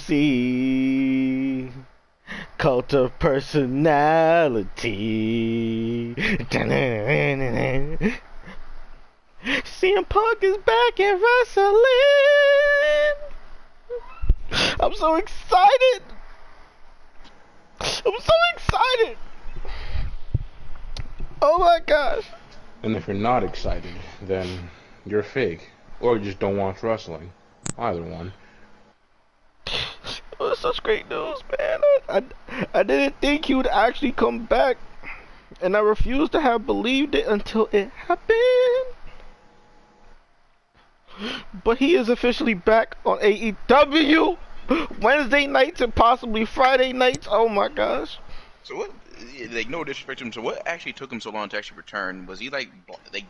see. Cult of personality. CM Punk is back in wrestling. I'm so excited. I'm so excited. Oh my gosh. And if you're not excited, then you're fake. Or you just don't watch wrestling. Either one. Oh, it's such great news, man. I didn't think he would actually come back. And I refused to have believed it until it happened. But he is officially back on AEW. Wednesday nights and possibly Friday nights. Oh my gosh. So what? Like, no disrespect to him. So what actually took him so long to actually return? Was he like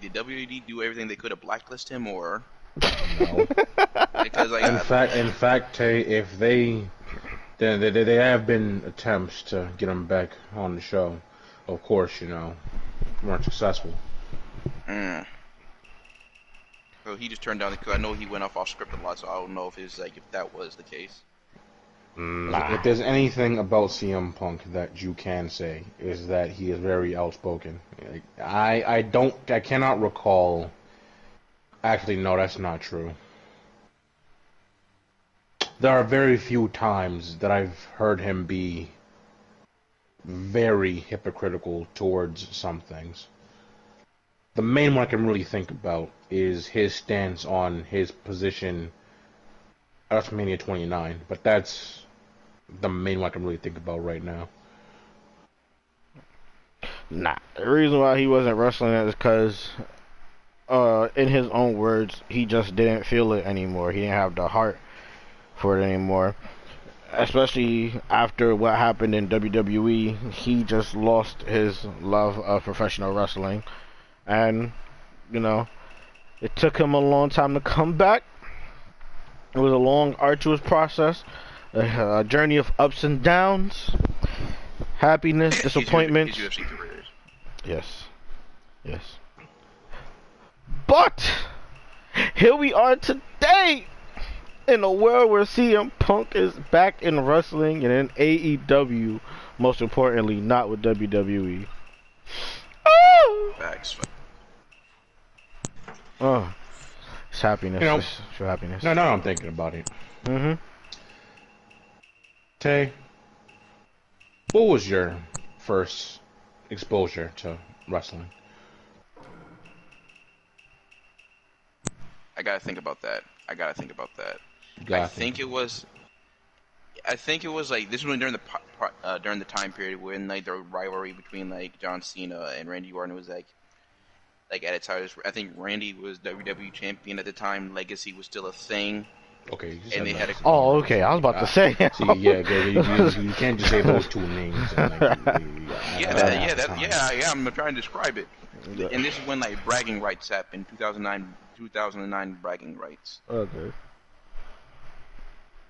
did WWE do everything they could to blacklist him, or? No. Because like, in fact, Tay, if they have been attempts to get him back on the show. Of course, weren't successful. So he just turned down because I know he went off script a lot. So I don't know if it's like if that was the case. Nah. If there's anything about CM Punk that you can say is that he is very outspoken. Like, I cannot recall. Actually, no, that's not true. There are very few times that I've heard him be very hypocritical towards some things. The main one I can really think about is his stance on his position at WrestleMania 29, but that's the main one I can really think about right now. Nah, the reason why he wasn't wrestling is because, in his own words, he just didn't feel it anymore. He didn't have the heart for it anymore. Especially after what happened in WWE, he just lost his love of professional wrestling. And, it took him a long time to come back. It was a long, arduous process. A journey of ups and downs, happiness, disappointment. His UFC career. Yes. But here we are today in a world where CM Punk is back in wrestling and in AEW, most importantly, not with WWE. Oh, Facts. oh. It's happiness. It's true happiness. No, I'm thinking about it. Tay, what was your first exposure to wrestling? I gotta think about that. I think it was like this was during the time period when like the rivalry between like John Cena and Randy Orton was like at its height. I think Randy was WWE champion at the time. Legacy was still a thing. Okay. And they had okay. I was about to say. See, you can't just say those two names. And, I'm trying to describe it. And this is when like bragging rights happened. 2009 bragging rights. Okay.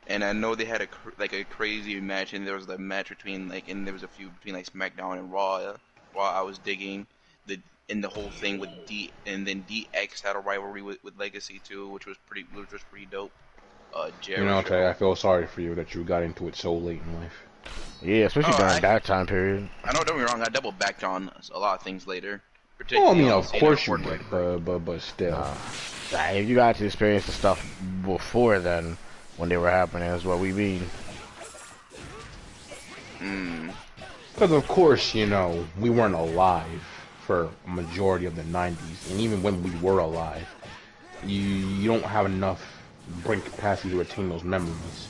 And I know they had a crazy match, and there was the match between and there was a few between like SmackDown and Raw. While I was digging the whole thing with and then DX had a rivalry with Legacy too, which was pretty dope. Tay, I feel sorry for you that you got into it so late in life. Yeah, especially during that time period. I know, don't get me wrong, I double backed on a lot of things later. Oh, I mean, of course you did, but still. If you got to experience the stuff before then, when they were happening, is what we mean. Because of course, we weren't alive for a majority of the 90s, and even when we were alive, you don't have enough brain capacity to retain those memories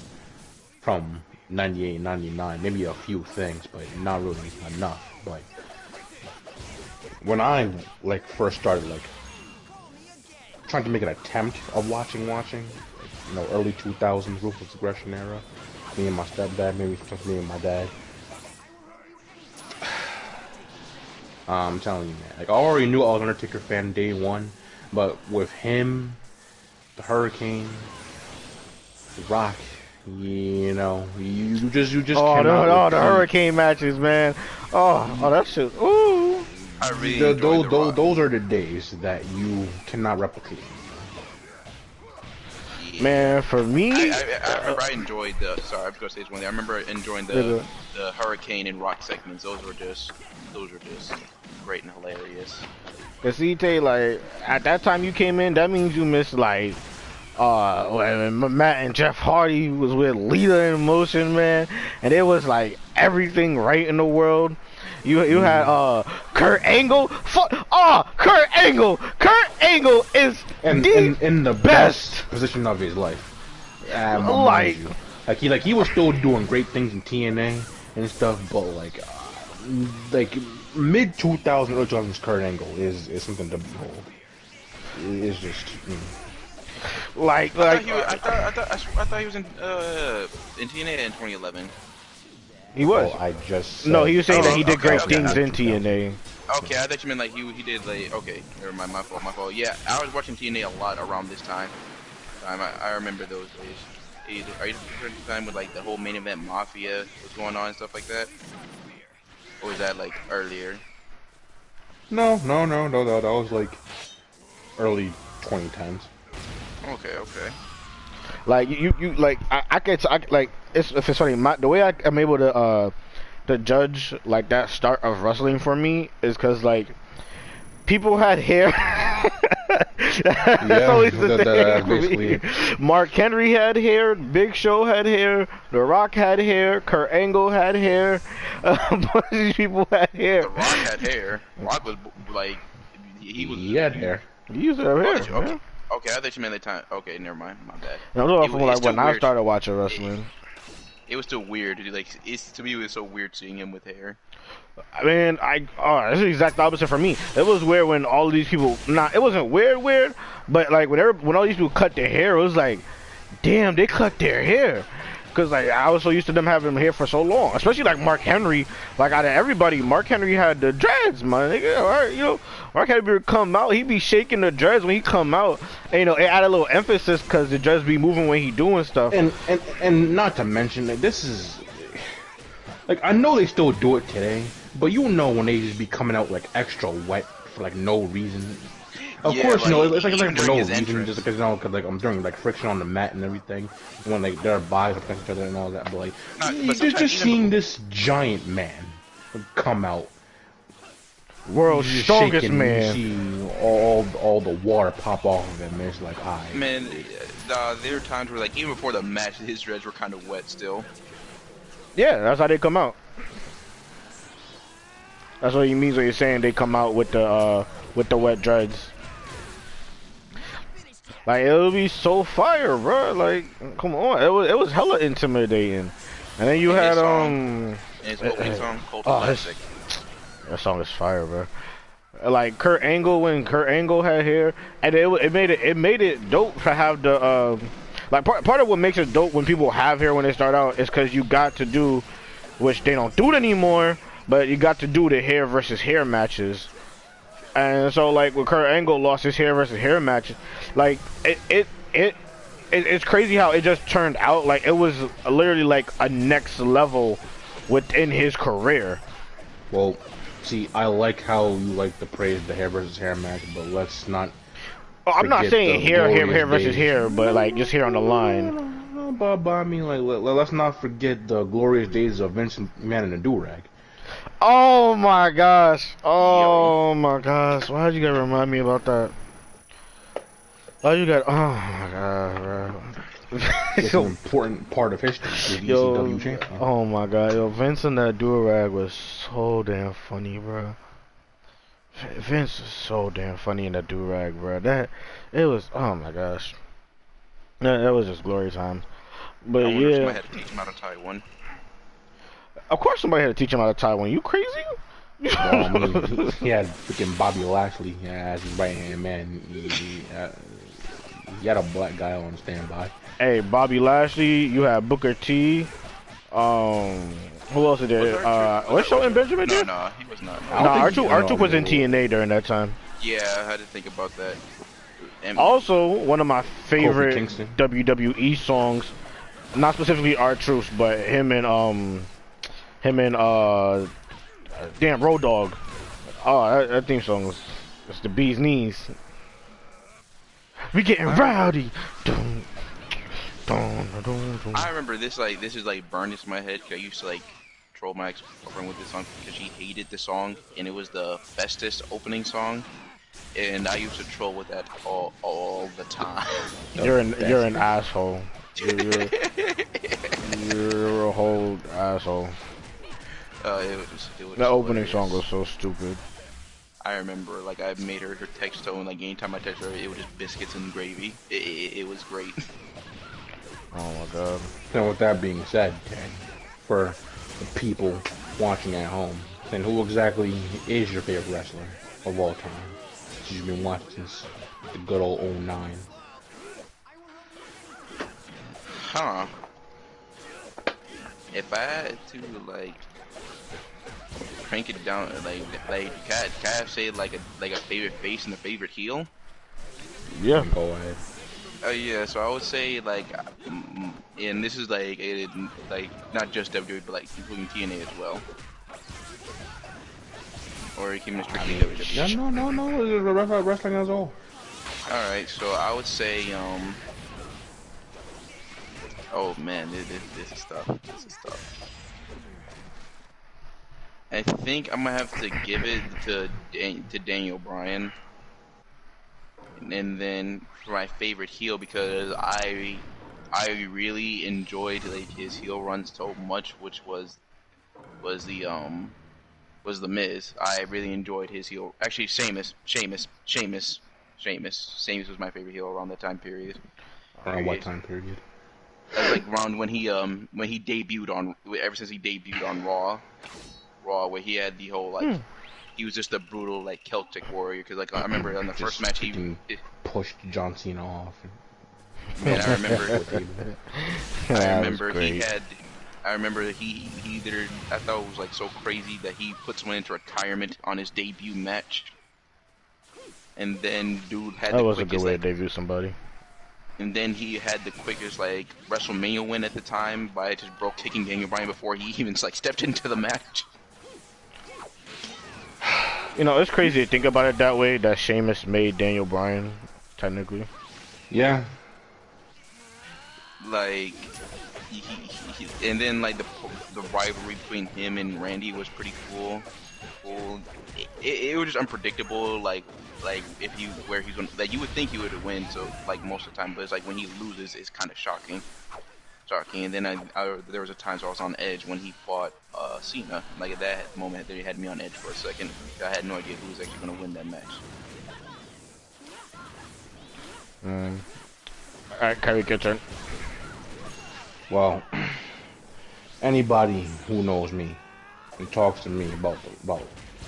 from 98, 99. Maybe a few things, but not really enough. But when I first started trying to make an attempt of watching, early 2000s Ruthless Aggression era, me and my stepdad, maybe just me and my dad. I'm telling you, man. I already knew I was an Undertaker fan day one, but with him, the Hurricane, the Rock, you just cannot. The Hurricane matches, man. Oh, that shit. Ooh. I really those are the days that you cannot replicate. Man, for me, I remember I enjoyed the. Sorry, I was gonna say this one thing. I remember enjoying nigga, the Hurricane and Rock segments. Those were just great and hilarious. cause CJ, like at that time you came in, that means you missed like when Matt and Jeff Hardy was with Lita in Motion, man, and it was like everything right in the world. You had Kurt Angle, Kurt Angle is in the best position of his life. Like, he was still doing great things in TNA and stuff, but like mid 2000s, early 2000s Kurt Angle is something to behold. It's just. I thought he was in TNA in 2011. He was. Oh, I just said, no, he was saying that he did great okay. things in TNA. Okay, I thought you meant like he did like okay, never mind, my fault. Yeah, I was watching TNA a lot around this time. I remember those days. Are you the time with like the whole main event mafia was going on and stuff like that? Or was that like earlier? No, that was like early 2010s. Okay. Like you like I like it's funny. The way I'm able to judge like that start of wrestling for me is because like people had hair. That's always the thing for me. Mark Henry had hair. Big Show had hair. The Rock had hair. Kurt Angle had hair. A bunch of these people had hair. The Rock had hair. Rock was like He had hair. He used to have hair. Okay. Okay, I thought you meant the time. Okay, never mind. My bad. I'm talking from like when I weird. started watching wrestling. It was still weird. Like to me, it was so weird seeing him with hair. I mean, that's the exact opposite for me. It was weird when all of these people. It wasn't weird, but like when all these people cut their hair, it was like, damn, they cut their hair. Cause like I was so used to them having hair for so long, especially like Mark Henry. Like out of everybody, Mark Henry had the dreads, man. Nigga, all right, you know, Mark Henry would come out, he be shaking the dreads when he come out. And, you know, it added a little emphasis cause the dreads be moving when he doing stuff. And not to mention that this is like I know they still do it today, but you know when they just be coming out like extra wet for like no reason. Of course, like, no, it's like for no reason, entrance. just because you know, cause like I'm doing like friction on the mat and everything, when like their bodies are against each other and all that. But like, just seeing this giant man come out, world's strongest shaking, man. You see all the water pop off of him. And it's like, man, there are times where like even before the match, his dreads were kind of wet still. Yeah, that's how they come out. That's what he means when you're saying they come out with the wet dreads. Like it'll be so fire, bro. Like, come on, it was hella intimidating. And then you had his opening song, Cold Classic. That song is fire, bro. Like Kurt Angle, when Kurt Angle had hair, and it made it dope to have the like part of what makes it dope when people have hair when they start out is because you got to do, which they don't do it anymore, but you got to do the hair versus hair matches. And so, like, when Kurt Angle lost his hair versus hair match, like, it's crazy how it just turned out. Like, it was literally, like, a next level within his career. well, see, I like how you like to praise the hair versus hair match, but let's not. Oh, I'm not saying hair versus days. hair, but, like, just hair on the line. No, but I mean, like, let's not forget the glorious days of Vince McMahon in a do-rag. Oh my gosh! Oh my gosh! Why'd you gotta remind me about that? Oh my god, bro! It's an important part of history. The ECW champion. Oh my god, yo, Vince in that do-rag was so damn funny, bro. Vince was so damn funny in that do-rag, bro. It was. Oh my gosh, that was just glory time. But I wonder if yeah, somebody had to teach him how to tie one. of course somebody had to teach him how to tie one. You crazy? Well, I mean, he had freaking Bobby Lashley as his right hand man. He had a black guy on standby. Hey, Bobby Lashley. You had Booker T. Who else is there? Was Shelton Benjamin there? No, he was not. No, R2 was in TNA during that time. Yeah, I had to think about that. And Also, one of my favorite Kingston. WWE songs, not specifically R-Truth, but him and damn Road Dogg. Oh, that theme song was it's the bee's knees. We getting rowdy. Dum, I remember this is like burned into my head. 'Cause I used to like troll my ex-girlfriend with this song because she hated the song, and it was the bestest opening song, and I used to troll with that all the time. You're an asshole. You're a whole asshole. It was The opening song hilarious. was so stupid. I remember, like, I made her text tone, like, anytime I text her, it was just biscuits and gravy. It was great. Oh my god. And with that being said, for the people watching at home, then who exactly is your favorite wrestler of all time? You've been watching since the good old '09. Huh. If I had to, like, crank it down, can I say, like, a favorite face and a favorite heel? Yeah. Go ahead. Oh yeah, so I would say like, and this is like like not just WWE, but like including TNA as well, or keeping it strictly WWE. No. Wrestling as a whole. All right, so I would say oh man, this is tough. This is tough. I think I'm gonna have to give it to Daniel Bryan, and then for my favorite heel because I really enjoyed like his heel run so much, which was the was the Miz. I really enjoyed his heel. Actually, Sheamus was my favorite heel around that time period. Around what time period? That's like around when he debuted on ever since he debuted on Raw, where he had the whole like he was just a brutal like Celtic warrior. Because like I remember on the first match he pushed John Cena off. Man, I remember. That was great. I remember he either I thought it was like so crazy that he put someone into retirement on his debut match, and then dude had That the was a good quickest way like, to debut somebody. and then he had the quickest like WrestleMania win at the time by just broke kicking Daniel Bryan before he even like stepped into the match. You know, it's crazy to think about it that way. That Sheamus made Daniel Bryan, technically. Yeah. Like and then like the rivalry between him and Randy was pretty cool. It was just unpredictable. Like if he where he's gonna like you would think he would win. So like most of the time, but it's like when he loses, it's kind of shocking. And then there was a time where I was on edge when he fought Cena. Like at that moment, they had me on edge for a second. I had no idea who was actually gonna win that match. Alright, Kyrie, your turn. Well, anybody who knows me and talks to me about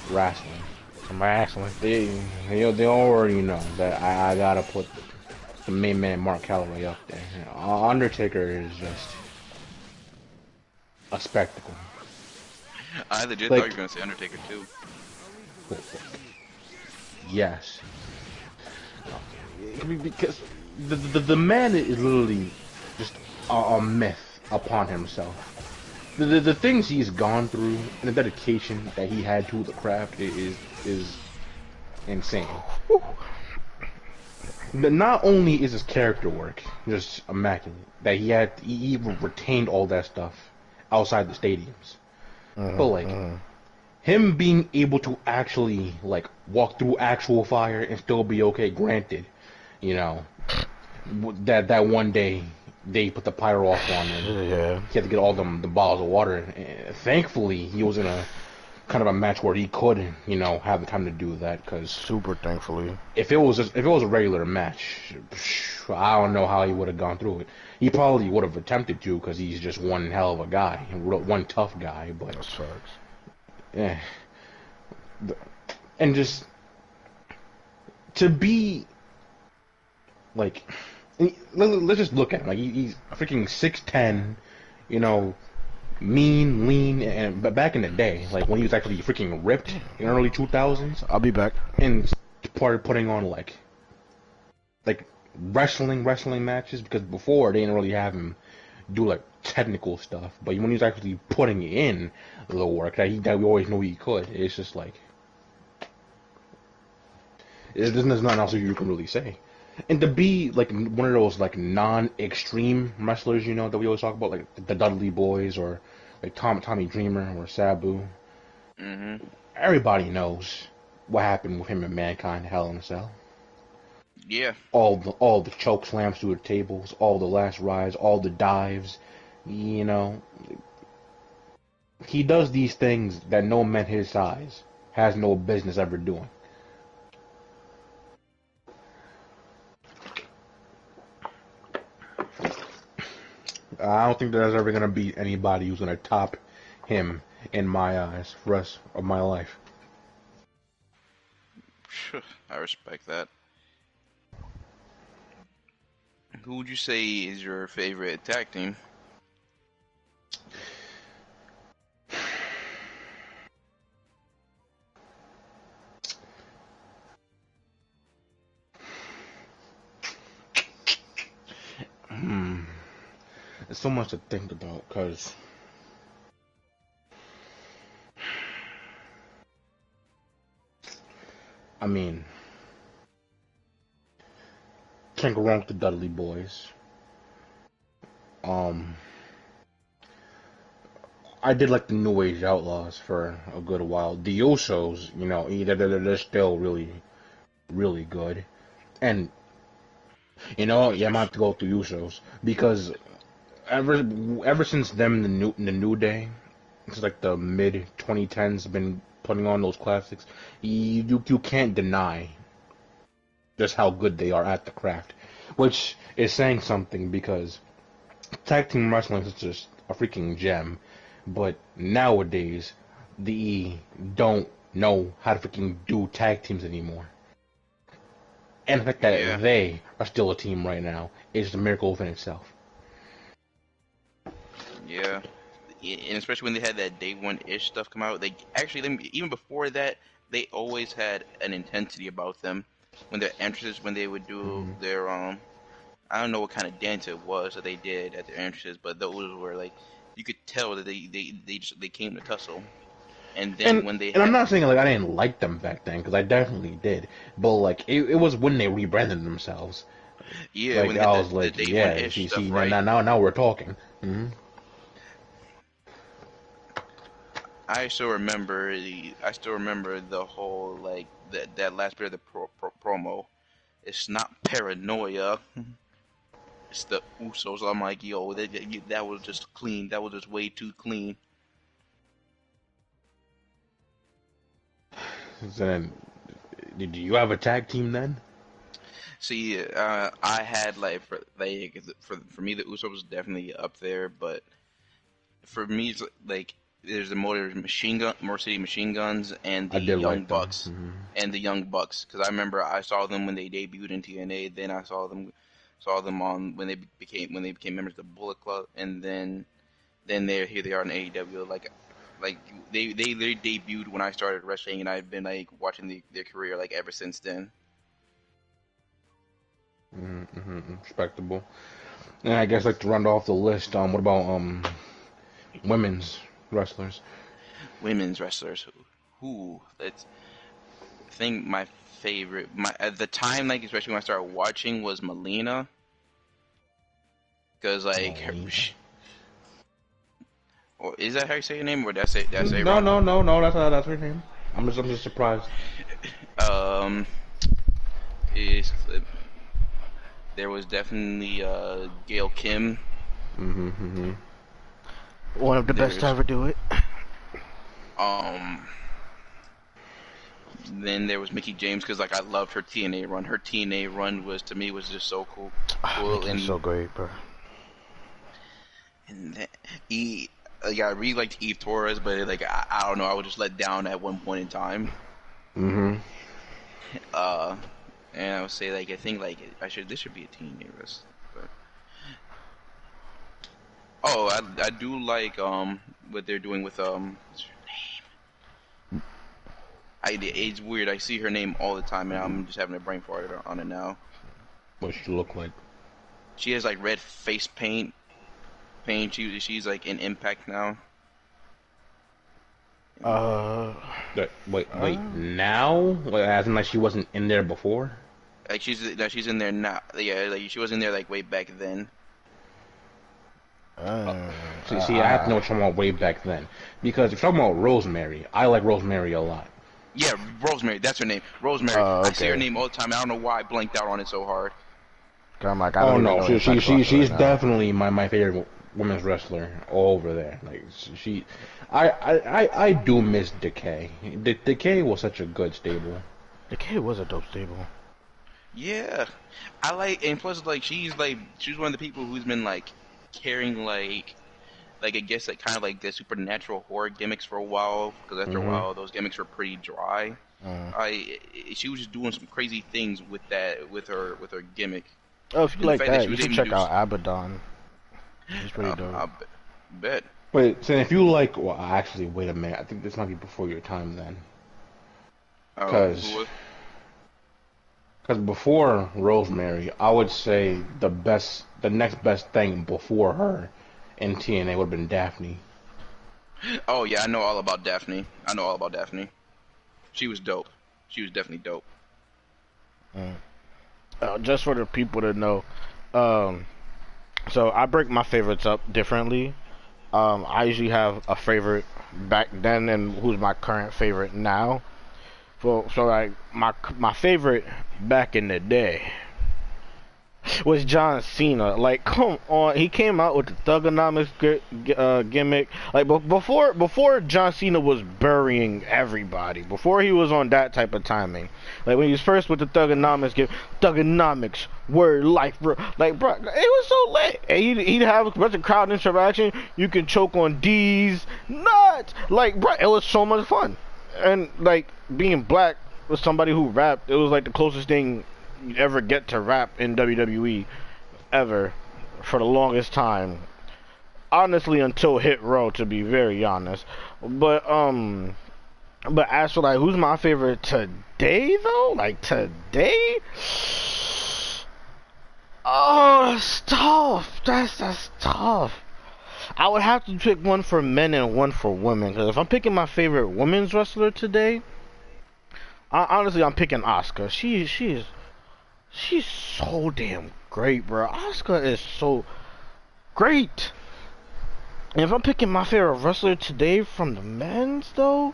wrestling, they already know that I gotta put the main man Mark Calloway up there. You know, Undertaker is just a spectacle. I legit Like, thought you were gonna say Undertaker too. Yes, because the man is literally just a myth upon himself. The things he's gone through and the dedication that he had to the craft is insane. Not only is his character work just immaculate, that he even retained all that stuff outside the stadiums, but like him being able to actually like walk through actual fire and still be okay. Granted, you know that one day they put the pyro off on him. Yeah. He had to get all the bottles of water. And thankfully, he was in a kind of a match where he could, you know, have the time to do that. Because Super thankfully. if it was a regular match, I don't know how he would have gone through it. He probably would have attempted to because he's just one hell of a guy, one tough guy. But That sucks. yeah, and just to be like. Let's just look at him. Like he's freaking 6'10", you know, mean, lean, but back in the day, like when he was actually freaking ripped in the early 2000s, I'll be back. and started putting on like wrestling matches because before they didn't really have him do like technical stuff, but when he was actually putting in the work that we always knew he could, it's just like there's nothing else you can really say. And to be like one of those like non-extreme wrestlers, you know, that we always talk about, like the Dudley Boys or like Tommy Dreamer or Sabu. Mhm. Everybody knows what happened with him and Mankind Hell in a Cell. Yeah. All the choke slams through the tables, all the last rides, all the dives. You know, he does these things that no man his size has no business ever doing. I don't think there's ever gonna be anybody who's gonna top him in my eyes for the rest of my life. I respect that. Who would you say is your favorite tag team? Hmm. There's so much to think about, cause I mean, can't go wrong with the Dudley Boys. Um, I did like the New Age Outlaws for a good while. The Usos, you know, they're still really good. And you know, yeah, I might have to go with the Usos because ever ever since them the New Day, it's like the mid 2010s, been putting on those classics. You can't deny just how good they are at the craft, which is saying something because tag team wrestling is just a freaking gem. But nowadays, the don't know how to freaking do tag teams anymore. And the fact Yeah. that they are still a team right now is a miracle within itself. Yeah. And especially when they had that day one ish stuff come out, they actually even before that they always had an intensity about them. When their entrances, when they would do Hmm. their I don't know what kind of dance it was that they did at their entrances, but those were like you could tell that they came to tussle. And then And when they and I'm had not saying like I didn't like them back then because I definitely did, but like it was when they rebranded themselves. yeah when Like they I had was the like, day one yeah, ish see stuff, now right? now we're talking. Hmm. I still remember the whole like that last bit of the promo. It's not paranoia. It's the Usos. I'm like, yo, that was just clean. That was just way too clean. So then, did you have a tag team then? See, I had for me the Usos was definitely up there, but for me it's like there's the Motor City Machine Guns and I the did Young like them. Bucks Hmm. because I remember I saw them when they debuted in TNA. Then I saw them on when they became members of the Bullet Club, and then here they are in AEW. Like they debuted when I started wrestling, and I've been like watching their career like ever since then. Respectable. And I guess like to round off the list, what about women's wrestlers? Women's wrestlers, who that's I think my favorite my at the time, like especially when I started watching, was Melina, because like Molina. or is that how you say your name, or did I say it No, wrong? no, no, no. That's her name. I'm just surprised. Um, is there was definitely Gail Kim. Mm-hmm. One of the best to There's ever do it. um Then there was Mickey James because like I loved her TNA run. Her TNA run was to me was just so cool, cool Mickey was so great, bro. and that, he like I really liked Eve Torres, but like I don't know, I was just let down at one point in time. Mm-hmm. Uh, and I would say like I think like this should be a TNA wrestler, but oh I do like what they're doing with what's her it's weird. I see her name all the time, and I'm just having a brain fart on it now. What she look like? She has like red face paint. She's like in Impact now. Uh, Wait, uh, now? Like, as in like she wasn't in there before? Like she's in there now. Yeah, like she was in there like way back then. Uh, See, I have to know what you're talking about way back then. Because if you're talking about Rosemary, I like Rosemary a lot. Yeah, Rosemary. That's her name. Rosemary. I see her okay. name all the time. I don't know why I blanked out on it so hard. 'Cause I'm like, I Oh don't even no, know any sex wrestler she's right now. definitely my favorite women's wrestler all over there. Like I do miss Decay. Decay was such a good stable. The kid was a dope stable. Yeah, I like, and plus like she's one of the people who's been like carrying like I guess like kind of like the supernatural horror gimmicks for a while, because after a Hmm. while those gimmicks were pretty dry. Uh, She was just doing some crazy things with that with her gimmick, oh, if you and the like fact that that, she you was should able to check do out Abaddon. He's pretty dope. I bet. Wait, so if you like, well, actually, wait a minute. I think this might be before your time then, Who because was? before Rosemary, I would say the next best thing before her in TNA would have been Daphne. Oh yeah, I know all about Daphne. I know all about Daphne. She was dope. She was definitely dope. Just for the people to know, um, so I break my favorites up differently. I usually have a favorite back then and who's my current favorite now. So like my favorite back in the day was John Cena. Like, come on, he came out with the Thugonomics gimmick. Like, before John Cena was burying everybody, before he was on that type of timing. Like when he was first with the Thugonomics, word life, bro. Like, bro, it was so lit. And he'd have a bunch of crowd interaction. You can choke on D's nuts. Like, bro, it was so much fun. And like being black with somebody who rapped, it was like the closest thing you ever get to rap in WWE ever for the longest time. Honestly, until Hit Row, to be very honest. But as for like who's my favorite today though, like today, oh, that's tough. That's tough. I would have to pick one for men and one for women. Because if I'm picking my favorite women's wrestler today, honestly, I'm picking Asuka. She's so damn great, bro. Asuka is so great. And if I'm picking my favorite wrestler today from the men's, though,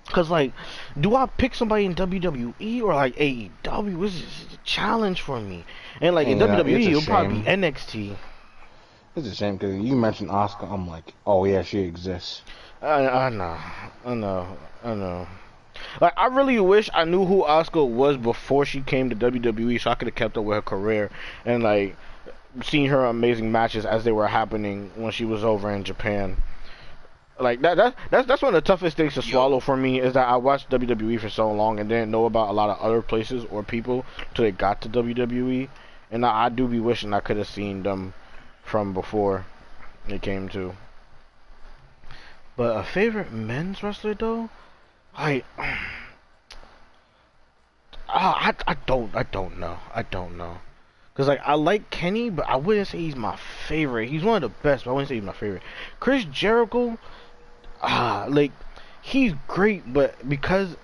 because, like, do I pick somebody in WWE or, like, AEW? This is a challenge for me. And, like, in And it's WWE, a it'll probably be shame. NXT. It's a shame because you mentioned Oscar. I'm like, oh yeah, she exists. I know. I know. I know. Like, I really wish I knew who Asuka was before she came to WWE so I could have kept up with her career and, like, seen her amazing matches as they were happening when she was over in Japan. Like that's one of the toughest things to swallow Yo, for me is that I watched WWE for so long and didn't know about a lot of other places or people till they got to WWE, and I do be wishing I could have seen them from before they came to. But a favorite men's wrestler though, I I don't know. Cause like I like Kenny, but I wouldn't say he's my favorite. He's one of the best, but I wouldn't say he's my favorite. Chris Jericho, like he's great, but because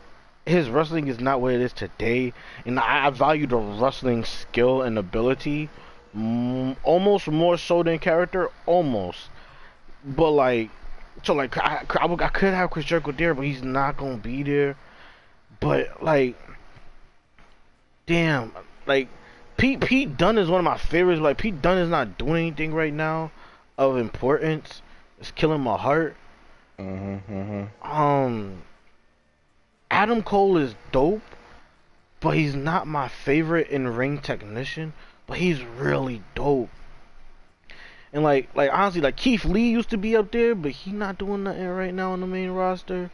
his wrestling is not what it is today, and I value the wrestling skill and ability almost more so than character, almost. But like, so like I could have Chris Jericho there, but he's not gonna be there. But like, damn, like Pete Dunne is one of my favorites. Like Pete Dunne is not doing anything right now of importance. It's killing my heart. Mm-hmm. Um, Adam Cole is dope, but he's not my favorite in ring technician. But he's really dope. And like honestly, like Keith Lee used to be up there, but he's not doing nothing right now on the main roster.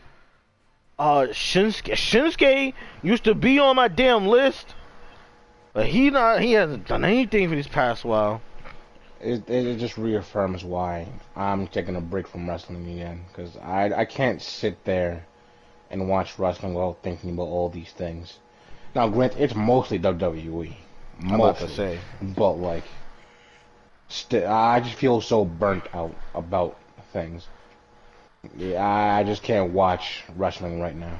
Shinsuke used to be on my damn list, but he hasn't done anything for this past while. It just reaffirms why I'm taking a break from wrestling again because I can't sit there and watch wrestling without thinking about all these things. Now, granted, it's mostly WWE, I'm about to mostly, say. but like, I just feel so burnt out about things. Yeah, I just can't watch wrestling right now.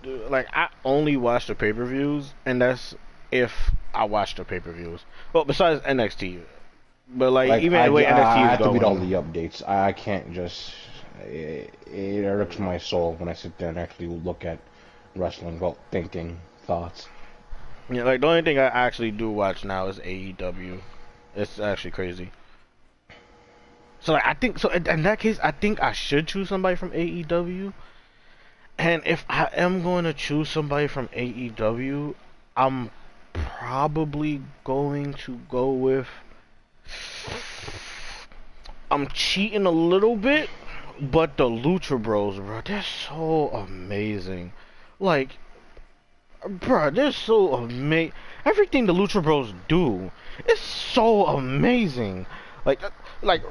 like I only watch the pay-per-views, and that's if I watch the pay-per-views. Well, besides NXT, but like Like even the way I NXT is have to read all going, the updates. I can't just. It irks my soul when I sit there and actually look at wrestling while thinking thoughts. yeah, like the only thing I actually do watch now is AEW. It's actually crazy. So like I think so in that case, I think I should choose somebody from AEW. And if I am going to choose somebody from AEW, I'm probably going to go with. I'm cheating a little bit, but the Lucha Bros, bro, they're so amazing. Like, bro, they're so amazing. Everything the Lucha Bros do is so amazing. Like, like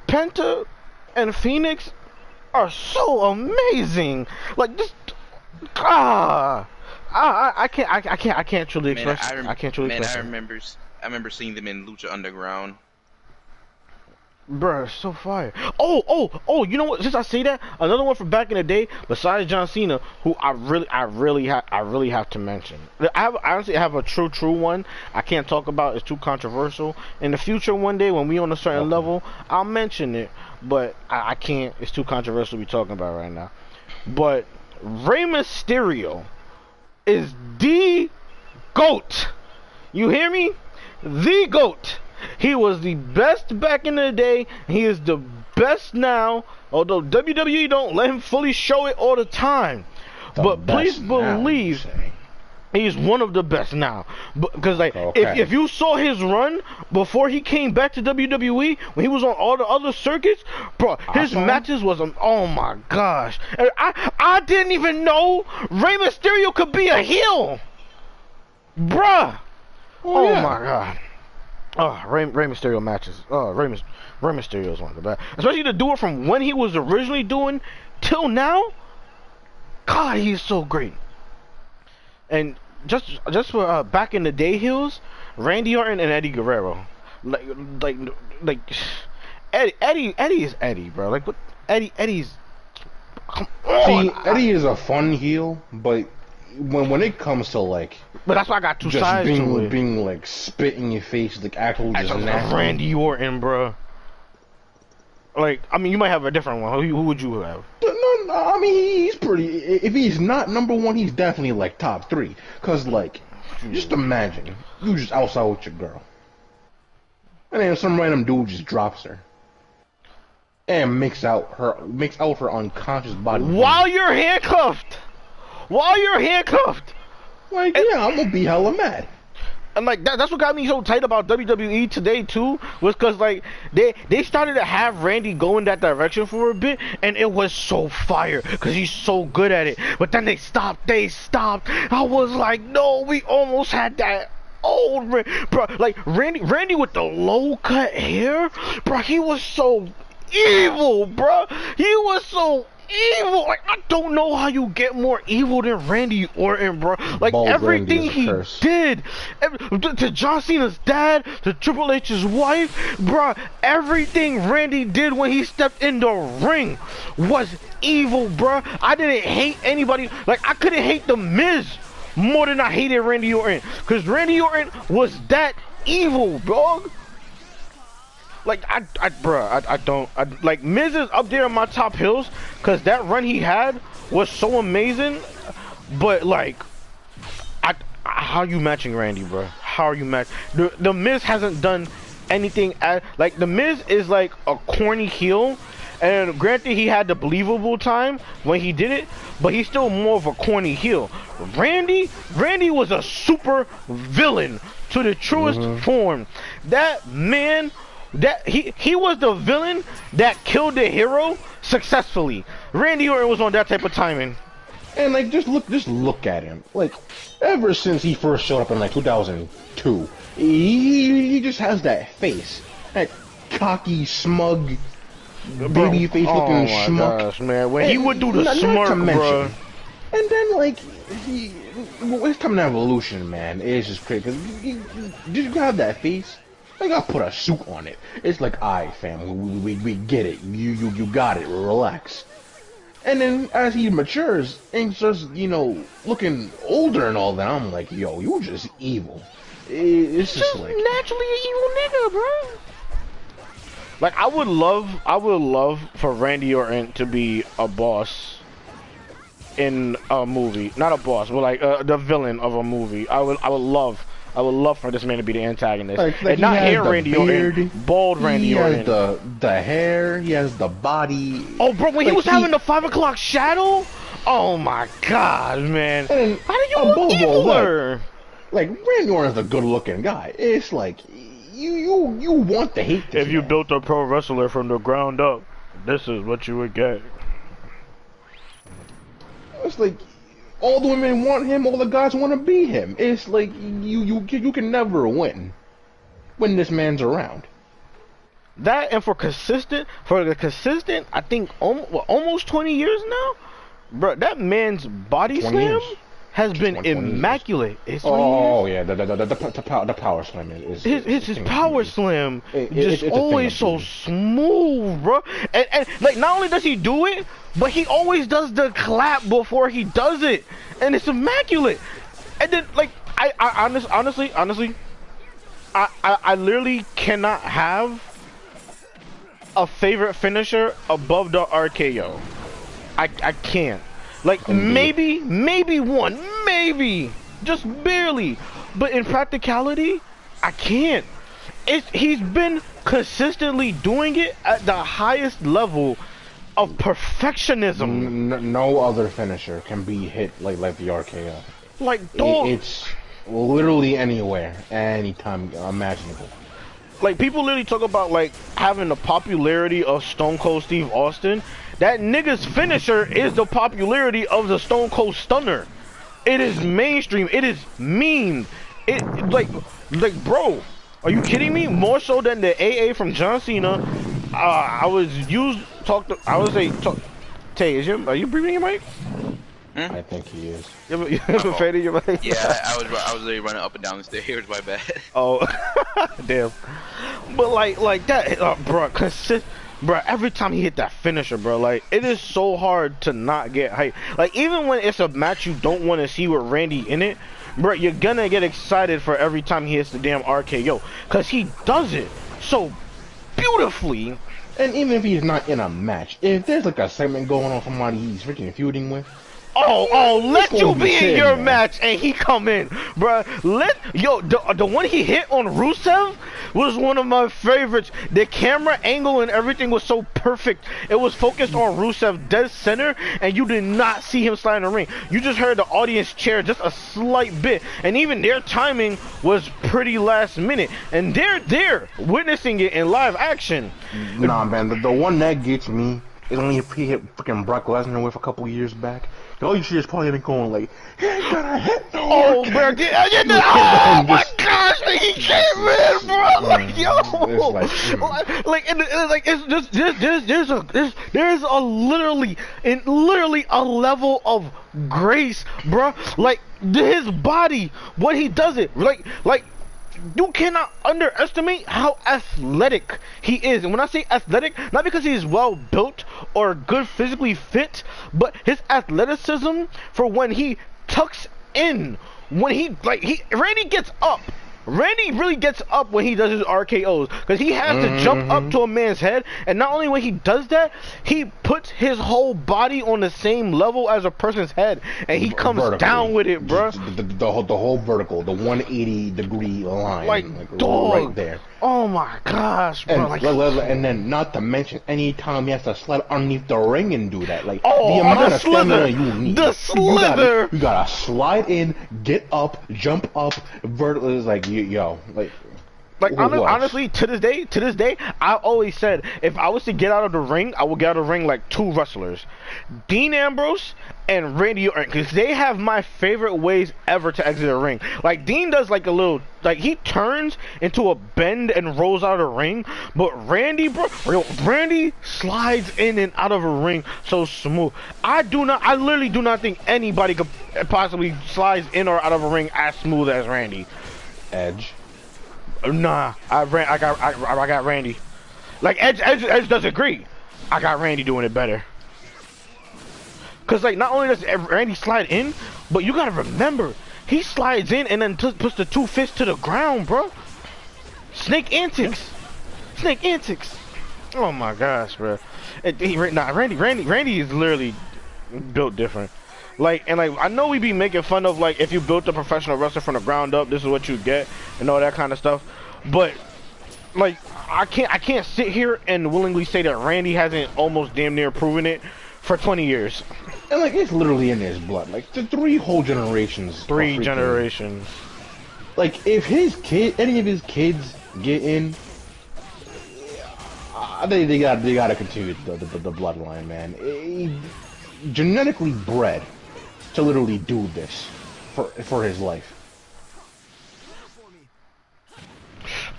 Penta and Phoenix are so amazing. Like this, I can't truly Man, express. I can't truly man, express. I remember seeing them in Lucha Underground. Bruh, so fire. Oh, you know what? Since I say that, another one from back in the day, besides John Cena, who I really have to mention. I honestly have a true one I can't talk about. It's too controversial. In the future, one day when we on a certain level, I'll mention it. But I can't. It's too controversial to be talking about right now. But Rey Mysterio is the GOAT. You hear me? The GOAT. He was the best back in the day. He is the best now. Although WWE don't let him fully show it all the time. But please believe he's one of the best now. Because like if you saw his run before he came back to WWE, when he was on all the other circuits, bro, his matches was oh my gosh. I didn't even know Rey Mysterio could be a heel. Bruh. Oh my god. Oh, Rey Mysterio matches. Oh, Rey Mysterio is one of the best. Especially to do it from when he was originally doing till now. God, he's so great. And just for back in the day heels, Randy Orton and Eddie Guerrero. Like Eddie is Eddie, bro. Like what Eddie's. Come on. See, Eddie is a fun heel, but when it comes to like. But that's why I got two sides to it. Being like spit in your face, like actual just nasty. Randy Orton, bro. Like, I mean, you might have a different one. Who would you have? No, I mean, he's pretty. If he's not number one, he's definitely like top 3. Cause like, just imagine you just outside with your girl, and then some random dude just drops her, and makes out her unconscious body while you're handcuffed. Like, yeah, I'm gonna be hella mad. And like that's what got me so tight about WWE today too, was cause like they started to have Randy go in that direction for a bit, and it was so fire, cause he's so good at it. But then they stopped. I was like, no, we almost had that old bro. Like Randy with the low cut hair, bro. He was so evil, bro. He was so evil. Like, I don't know how you get more evil than Randy Orton, bro. Like, Bald everything he curse. did, to John Cena's dad, to Triple H's wife, bro, everything Randy did when he stepped in the ring was evil, bro. I didn't hate anybody. Like, I couldn't hate The Miz more than I hated Randy Orton, because Randy Orton was that evil, dog. Like, I don't, like, Miz is up there in my top hills, because that run he had was so amazing, but, like, how are you matching Randy, bro? How are you matching? The Miz hasn't done anything, like, The Miz is, like, a corny heel, and granted, he had the believable time when he did it, but he's still more of a corny heel. Randy was a super villain to the truest form. That man... That he was the villain that killed the hero successfully. Randy Orton was on that type of timing. And like, just look at him. Like, ever since he first showed up in like 2002, he just has that face, that cocky, smug, baby face looking schmuck. Gosh, man, when he would do the smirk, bro. And then like, it's coming to Evolution, man. It's just crazy because you have that face. I gotta put a suit on it. It's like, alright, fam, we get it. You got it. Relax. And then as he matures and just, you know, looking older and all that, I'm like, yo, you just evil. It's just like naturally an evil nigga, bro. Like I would love for Randy Orton to be a boss in a movie, not a boss, but like the villain of a movie. I would love for this man to be the antagonist, like and not hair Randy beard, Orton, bald Randy Orton. He has the hair, he has the body. Oh, bro, when he was having the 5 o'clock shadow, oh my god, man, how do you look eviler? Like Randy Orton's a good-looking guy. It's like you want to hate this. If you built a pro wrestler from the ground up, this is what you would get. It's like all the women want him, all the guys want to be him. It's like you can never win when this man's around. That and for the consistent, I think almost 20 years now, bro. That man's body slam has been immaculate. It's yeah, the power slam is his power slam just always so smooth, bro. And like not only does he do it, but he always does the clap before he does it, and it's immaculate. And then like I honestly, I literally cannot have a favorite finisher above the RKO. I can't. Like maybe one, maybe just barely, but in practicality, I can't. He's been consistently doing it at the highest level of perfectionism. No other finisher can be hit like the RKO. Like dog, it's literally anywhere, anytime imaginable. Like people literally talk about like having the popularity of Stone Cold Steve Austin. That nigga's finisher is the popularity of the Stone Cold Stunner. It is mainstream. It is meme. It like bro, are you kidding me? More so than the AA from John Cena. Tay, are you breathing your mic? I think he is. You have a fade in your mic? Yeah, I was literally running up and down the stairs. My bad. Oh, damn. But like that, bro, bro, every time he hit that finisher, bro, like, it is so hard to not get hyped. Like, even when it's a match you don't want to see with Randy in it, bro, you're gonna get excited for every time he hits the damn RKO. Because he does it so beautifully. And even if he's not in a match, if there's like a segment going on somebody he's freaking feuding with, let you be in your match and he come in, bruh. The one he hit on Rusev was one of my favorites. The camera angle and everything was so perfect. It was focused on Rusev dead center, and you did not see him slide in the ring. You just heard the audience cheer just a slight bit, and even their timing was pretty last minute. And they're there witnessing it in live action. Nah, man, the one that gets me is when he hit freaking Brock Lesnar with a couple years back. All you see is probably going like, he ain't gonna hit no oh, bro, oh my gosh, he came in, bro. Like, yo, there's a literally a level of grace, bro. Like his body, when he does it, like. You cannot underestimate how athletic he is. And when I say athletic, not because he's well built or good physically fit, but his athleticism for when he tucks in, when Randy gets up. Randy really gets up when he does his RKOs, because he has to jump up to a man's head, and not only when he does that, he puts his whole body on the same level as a person's head, and he comes vertically down with it, bro. The whole vertical, the 180-degree line, like dog, right there. Oh my gosh, bro! And then, not to mention, anytime he has to slide underneath the ring and do that, like the amount of stamina you need, the slither, you gotta slide in, get up, jump up, vertical. Is like honestly, to this day, I always said if I was to get out of the ring, I would get out of the ring like two wrestlers, Dean Ambrose and Randy Orton, because they have my favorite ways ever to exit a ring. Like Dean does like a little, like he turns into a bend and rolls out of the ring, but Randy slides in and out of a ring so smooth. I literally do not think anybody could possibly slide in or out of a ring as smooth as Randy. Edge. Nah, I got Randy. Like Edge does agree. I got Randy doing it better. Cause like not only does Randy slide in, but you gotta remember he slides in and then puts the two fists to the ground, bro. Snake antics, snake antics. Oh my gosh, bro. Randy is literally built different. Like, and like I know we be making fun of like if you built a professional wrestler from the ground up, this is what you get and all that kind of stuff. But like I can't sit here and willingly say that Randy hasn't almost damn near proven it for 20 years. And like it's literally in his blood. Like the 3 whole generations. 3 generations. Like if any of his kids get in, I think they gotta continue the bloodline, man. Genetically bred to literally do this for his life.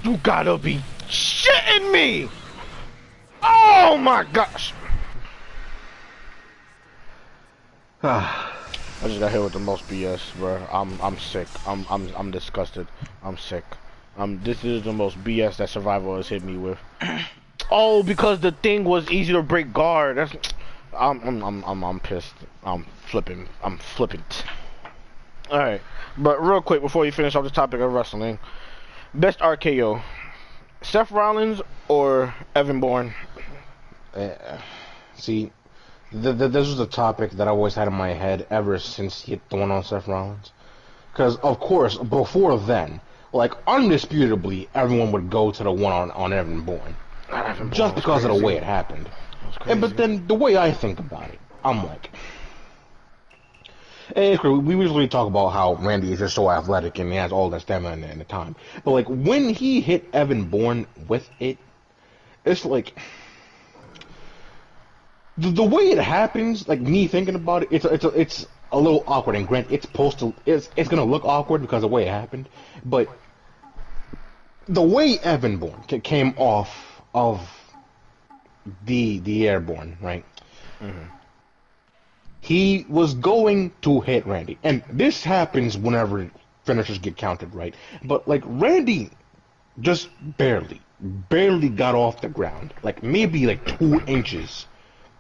You gotta be shitting me! Oh my gosh! I just got hit with the most BS, bro. I'm sick. I'm disgusted. I'm sick. This is the most BS that Survival has hit me with. Oh, because the thing was easy to break guard. That's I'm pissed. I'm flipping. I'm flippant. All right, but real quick before you finish off the topic of wrestling, best RKO, Seth Rollins or Evan Bourne? See, this was a topic that I always had in my head ever since he hit the one on Seth Rollins. Because of course, before then, like undisputably, everyone would go to the one on Evan Bourne, just because of the way it happened. But then the way I think about it, I'm like, we usually talk about how Randy is just so athletic and he has all that stamina and the time. But like when he hit Evan Bourne with it, it's like the way it happens. Like me thinking about it, it's a little awkward. And granted, it's gonna look awkward because of the way it happened. But the way Evan Bourne came off of the airborne, right? Mm-hmm. He was going to hit Randy, and this happens whenever finishers get counted, right? But like Randy just barely got off the ground, like maybe like 2 inches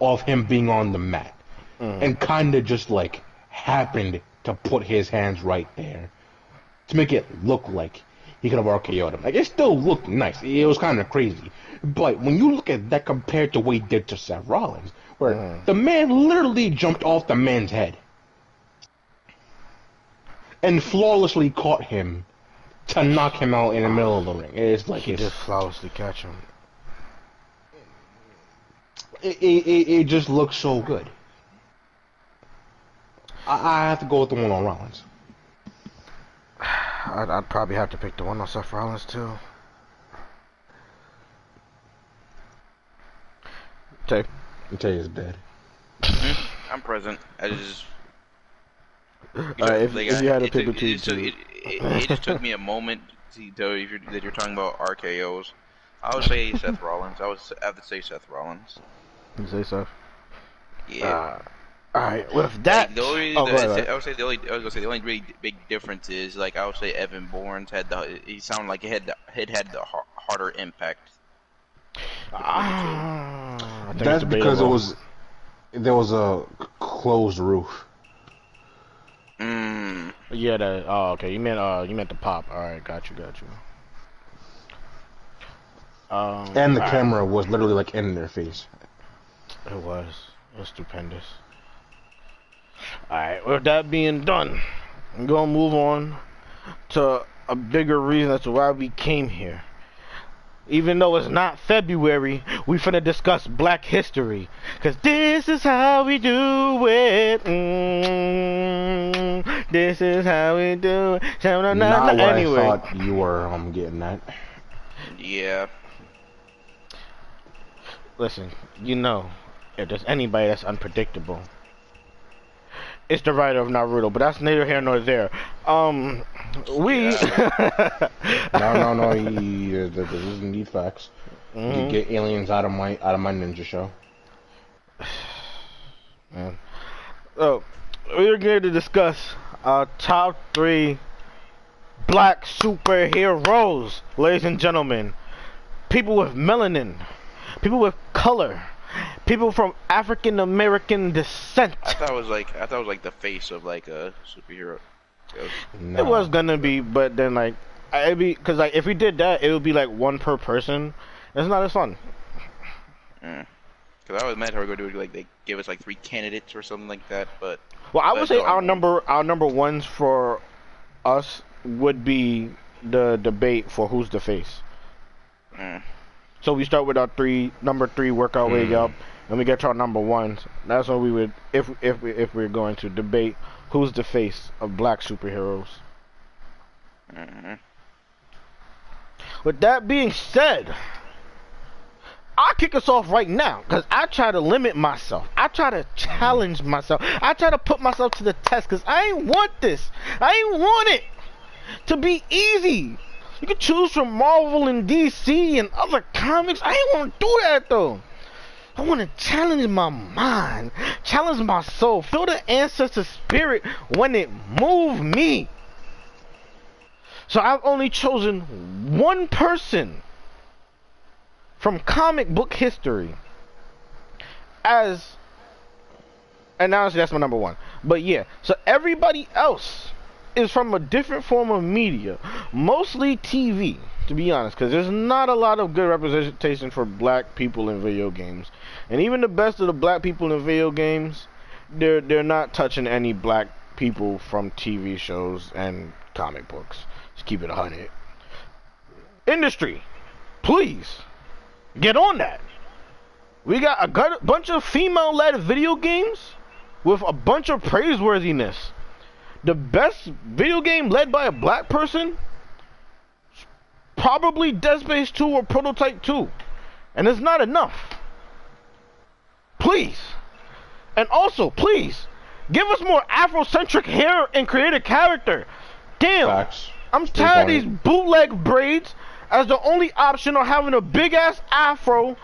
of him being on the mat, and kind of just like happened to put his hands right there to make it look like he could have RKO'd him. Like it still looked nice. It was kind of crazy. But when you look at that compared to what he did to Seth Rollins, where the man literally jumped off the man's head and flawlessly caught him to knock him out in the middle of the ring. It's like he just flawlessly catch him. It just looks so good. I have to go with the one on Rollins. I'd probably have to pick the one on Seth Rollins too. Tay is dead. I'm present. I just. If you had to pick between two, it just took me a moment to tell you that you're talking about RKOs. I would say Seth Rollins. I would have to say Seth Rollins. You say Seth? Yeah. Alright, with that, like, I would say the only really big difference is like I would say Evan Bourne's he sounded like it had the harder impact. That's because there was a closed roof. Yeah, okay. You meant the pop. All right, got you. And the camera was literally like in their face. It was stupendous. All right, with that being done, I'm gonna move on to a bigger reason as to why we came here. Even though it's not February, we finna discuss Black History. Cause this is how we do it. This is how we do it. Not what anyway. I thought you were getting that. Yeah. Listen, if there's anybody that's unpredictable, it's the writer of Naruto, but that's neither here nor there. No, this is indeed facts. You get aliens out of my ninja show. Man. So, we're going to discuss our top 3 black superheroes, ladies and gentlemen. People with melanin, people with color, People from African American descent. I thought it was like the face of like a superhero. It was gonna be, but then like it'd be because like if we did that, it would be like one per person. It's not as fun. Because I was mad how we're gonna do it like they give us like 3 candidates or something like that, but. Well, I would say our number ones for us would be the debate for who's the face. So we start with our number 3, work our way up, and we get to our number ones. That's what we would if we're going to debate who's the face of black superheroes. With that being said, I'll kick us off right now because I try to limit myself. I try to challenge myself. I try to put myself to the test because I ain't want this. I ain't want it to be easy. You can choose from Marvel and DC and other comics. I ain't want to do that though. I want to challenge my mind, challenge my soul, feel the ancestor spirit when it move me. So I've only chosen one person from comic book history as, and honestly that's my number 1. But yeah, so everybody else is from a different form of media, mostly TV, to be honest, because there's not a lot of good representation for black people in video games. And even the best of the black people in video games, they're not touching any black people from TV shows and comic books. Just keep it 100. Industry, please get on that. We got a bunch of female-led video games with a bunch of praiseworthiness. The best video game led by a black person, probably Dead Space 2 or Prototype 2. And it's not enough. Please. And also, please, give us more Afrocentric hair and create a character. Damn. Facts. I'm tired of these bootleg braids as the only option, or having a big ass afro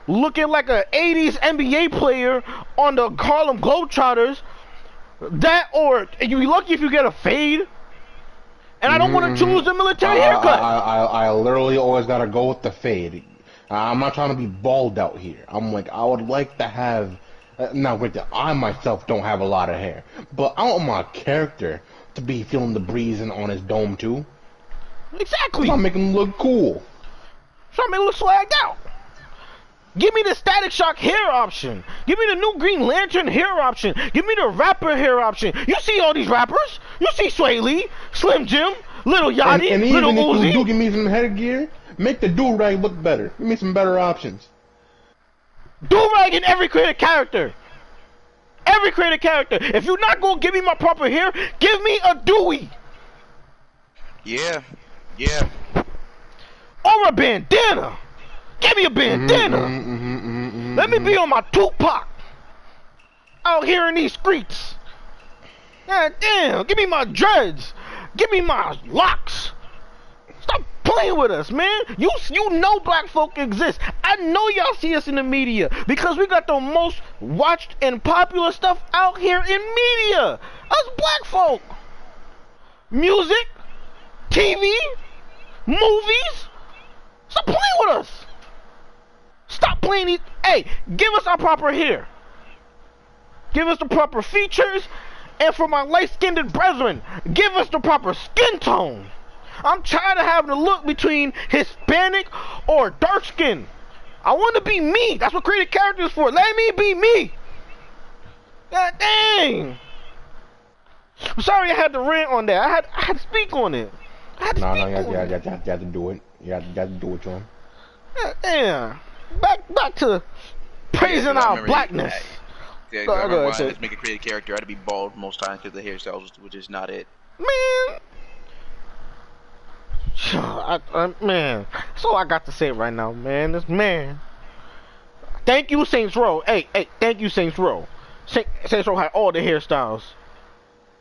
looking like an 80s NBA player on the Harlem Globetrotters. That, or you be lucky if you get a fade. And I don't want to choose the military haircut. I literally always gotta go with the fade. I'm not trying to be bald out here. I'm like, I would like to have. Now, I myself don't have a lot of hair, but I want my character to be feeling the breeze on his dome too. Exactly. I'm making him look cool. So I make him look swagged out. Give me the Static Shock hair option. Give me the new Green Lantern hair option. Give me the rapper hair option. You see all these rappers? You see Sway Lee, Slim Jim, Little Yachty, and Little even Uzi. If you do give me some headgear, make the do-rag look better. Give me some better options. Do-rag in every created character. Every created character. If you're not going to give me my proper hair, give me a Dewey. Yeah. Or a bandana. Give me a bandana. Let me be on my Tupac. Out here in these streets. God damn. Give me my dreads. Give me my locks. Stop playing with us, man. You know black folk exist. I know y'all see us in the media because we got the most watched and popular stuff out here in media. Us black folk. Music, TV, movies. Stop playing with us. Stop playing these. Hey, give us our proper hair. Give us the proper features. And for my light-skinned brethren, give us the proper skin tone. I'm tired of having to look between Hispanic or dark skin. I want to be me. That's what created characters for. Let me be me. God dang. I'm sorry I had to rant on that. I had to speak on it. You have to do it. You have to do it, John. God damn. Back to praising our blackness. I remember when I just make a creative character, I had to be bald most times because the hairstyles was just not it. Man. Man, that's all I got to say right now, man. Man. Thank you, Saints Row. Hey, thank you, Saints Row. Saints Row had all the hairstyles.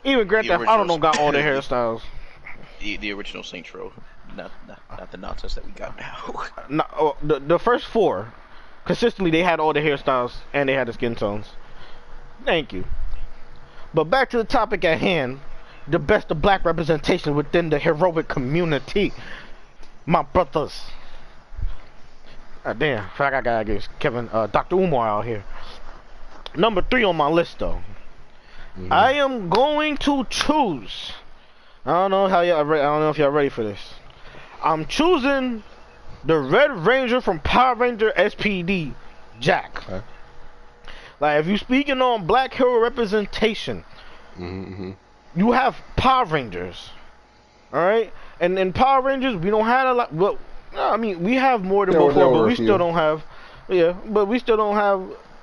Even Grand Theft Auto got all the hairstyles. The original Saints Row, not the nonsense that we got now. No, the first 4, consistently they had all the hairstyles and they had the skin tones. Thank you. But back to the topic at hand. The best of black representation within the heroic community. My brothers. Damn, I gotta get Kevin, Dr. Umar out here. Number 3 on my list, though. I am going to choose. I don't know how y'all. I don't know if y'all ready for this. I'm choosing the Red Ranger from Power Ranger SPD, Jack. Okay. Like, if you speaking on black hero representation, you have Power Rangers. All right, and in Power Rangers, we don't have a lot. Well, I mean, we have more than before, but we still don't have. Yeah, but we still don't have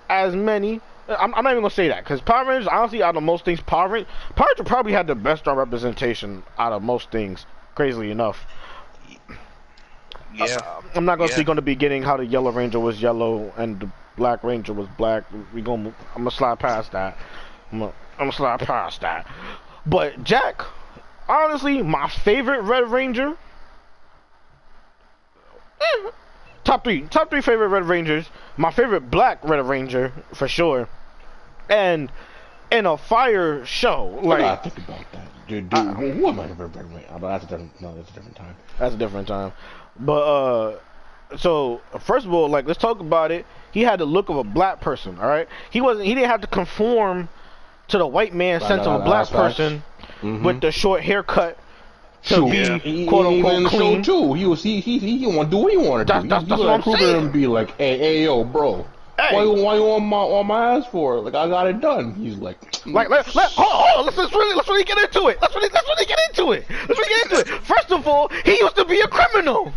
as many. I'm not even gonna say that because Power Rangers, honestly, out of most things, Power Rangers probably had the best representation out of most things. Crazily enough. Yeah. I'm not gonna speak on the beginning how the Yellow Ranger was yellow and the Black Ranger was black. I'm gonna slide past that. I'm gonna slide past that. But Jack, honestly, my favorite Red Ranger. Top three favorite Red Rangers. My favorite Black Red Ranger for sure, and in a fire show. Like, I think about that, dude. Who am I ever Red Ranger? That's a different time. That's a different time. But so first of all, like, let's talk about it. He had the look of a black person. All right, he didn't have to conform to the white man sense of a black person with the short haircut. To be quote unquote clean. Too. He want to do what he want to do. That's what I'm saying. And be like, hey, yo, bro, why you on my ass for? Like, I got it done. He's like, let's really get into it. Let's really get into it. First of all, he used to be a criminal.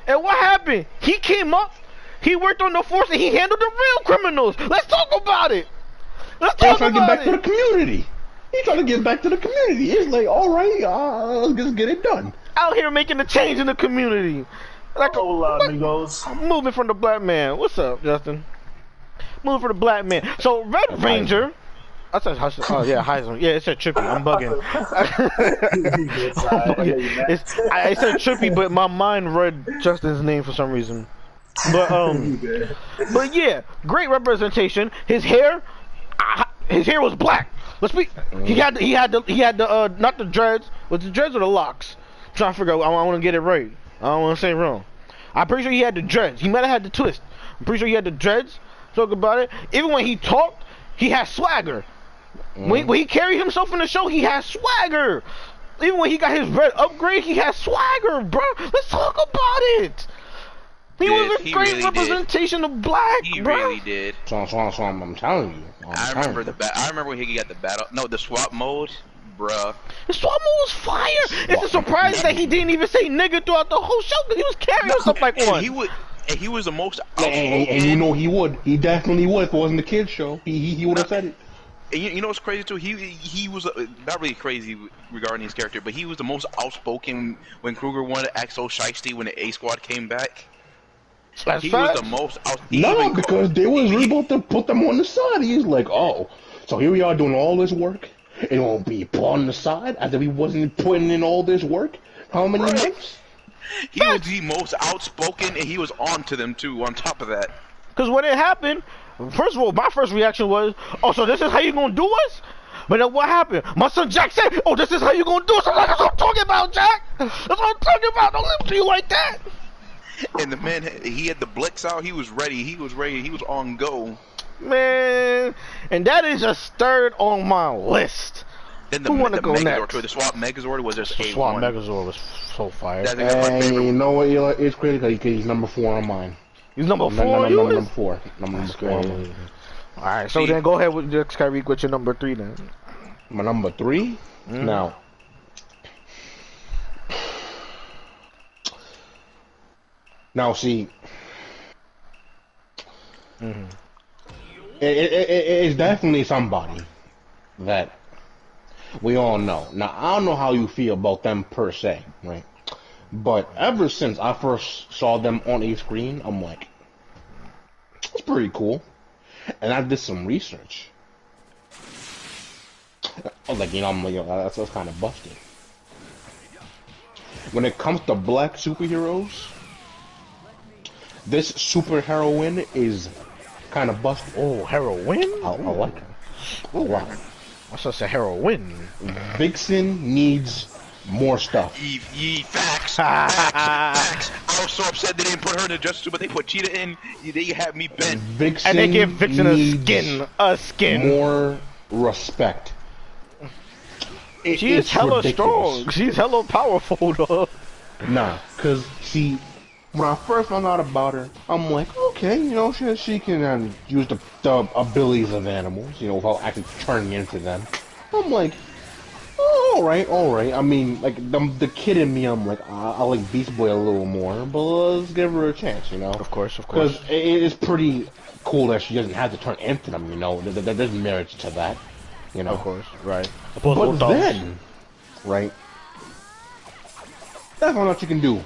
And what happened? He came up. He worked on the force and he handled the real criminals. Let's talk about it. He's trying to get back to the community. He's trying to get back to the community. It's like, all right, let's just get it done. Out here making a change in the community. Like, amigos. Moving from the black man. What's up, Justin? Moving from the black man. So, Red Ranger. I said, oh yeah, Heisman. Yeah, it said Trippy. I'm bugging. I said Trippy, but my mind read Justin's name for some reason. But yeah, great representation. His hair was black. Let's be. He had the not the dreads. Was the dreads or the locks? I'm trying to figure out. I want to get it right. I don't want to say it wrong. I'm pretty sure he had the dreads. He might have had the twist. I'm pretty sure he had the dreads. Talk about it. Even when he talked, he had swagger. When he carried himself in the show, he had swagger. Even when he got his red upgrade, he had swagger, bro. Let's talk about it. He was a great representation of black, he bro. He really did. So I'm telling you. I remember when he got the battle. No, the swap mode, bruh. The swap mode was fire. It's a surprise that he didn't even say nigga throughout the whole show because he was carrying himself like one. He was the most outspoken. And you know he would. He definitely would if it wasn't the kids show. He would have said it. And you know what's crazy too? He was not really crazy regarding his character, but he was the most outspoken when Kruger wanted to act so shiesty when the A Squad came back. That's he fact. was the most No, because they was able to put them on the side. He's like, oh, so here we are doing all this work, and it won't be put on the side as if he wasn't putting in all this work. How many months? He was the most outspoken, and he was on to them too. On top of that, because when it happened, first of all, my first reaction was, oh, so this is how you gonna do us? But then what happened? My son Jack said, oh, this is how you gonna do us. I'm like, that's what I'm talking about, Jack. That's what I'm talking about. Don't listen to you like that. And the man, he had the Blix out. He was ready. He was on go. Man, and that is just third on my list. Then Who want to go Megazord next? Too. The swap Megazord was just The A1. swap Megazord was so fire. And you know what? It's crazy because he's number 4 on mine. He's number 4 on yours? Number 4. Number 4 on mine. Alright, so then go ahead with Kyrie with your number 3 then. My number 3? Now. Now, see, it's definitely somebody that we all know. Now, I don't know how you feel about them per se, right? But ever since I first saw them on a screen, I'm like, it's pretty cool. And I did some research. I was like, that's kind of busted. When it comes to black superheroes, this super heroine is kind of busted. Oh, heroine? I like her. A lot. What's just a heroine? Vixen needs more stuff. Facts. Facts. I was so upset they didn't put her in the Justice Suit, but they put Cheetah in. They had me bent. Vixen And they give Vixen needs a skin. more respect. She is hella ridiculous. strong. She's hella powerful, though. Nah, cause see, when I first found out about her, I'm like, okay, you know, she can use the abilities of animals, you know, without actually turning into them. I'm like, oh, all right. I mean, like the kid in me, I'm like, I like Beast Boy a little more, but let's give her a chance, you know. Of course. Because it is pretty cool that she doesn't have to turn into them, you know. There's merits to that, you know. Of course, right. But then, right, that's all that you can do.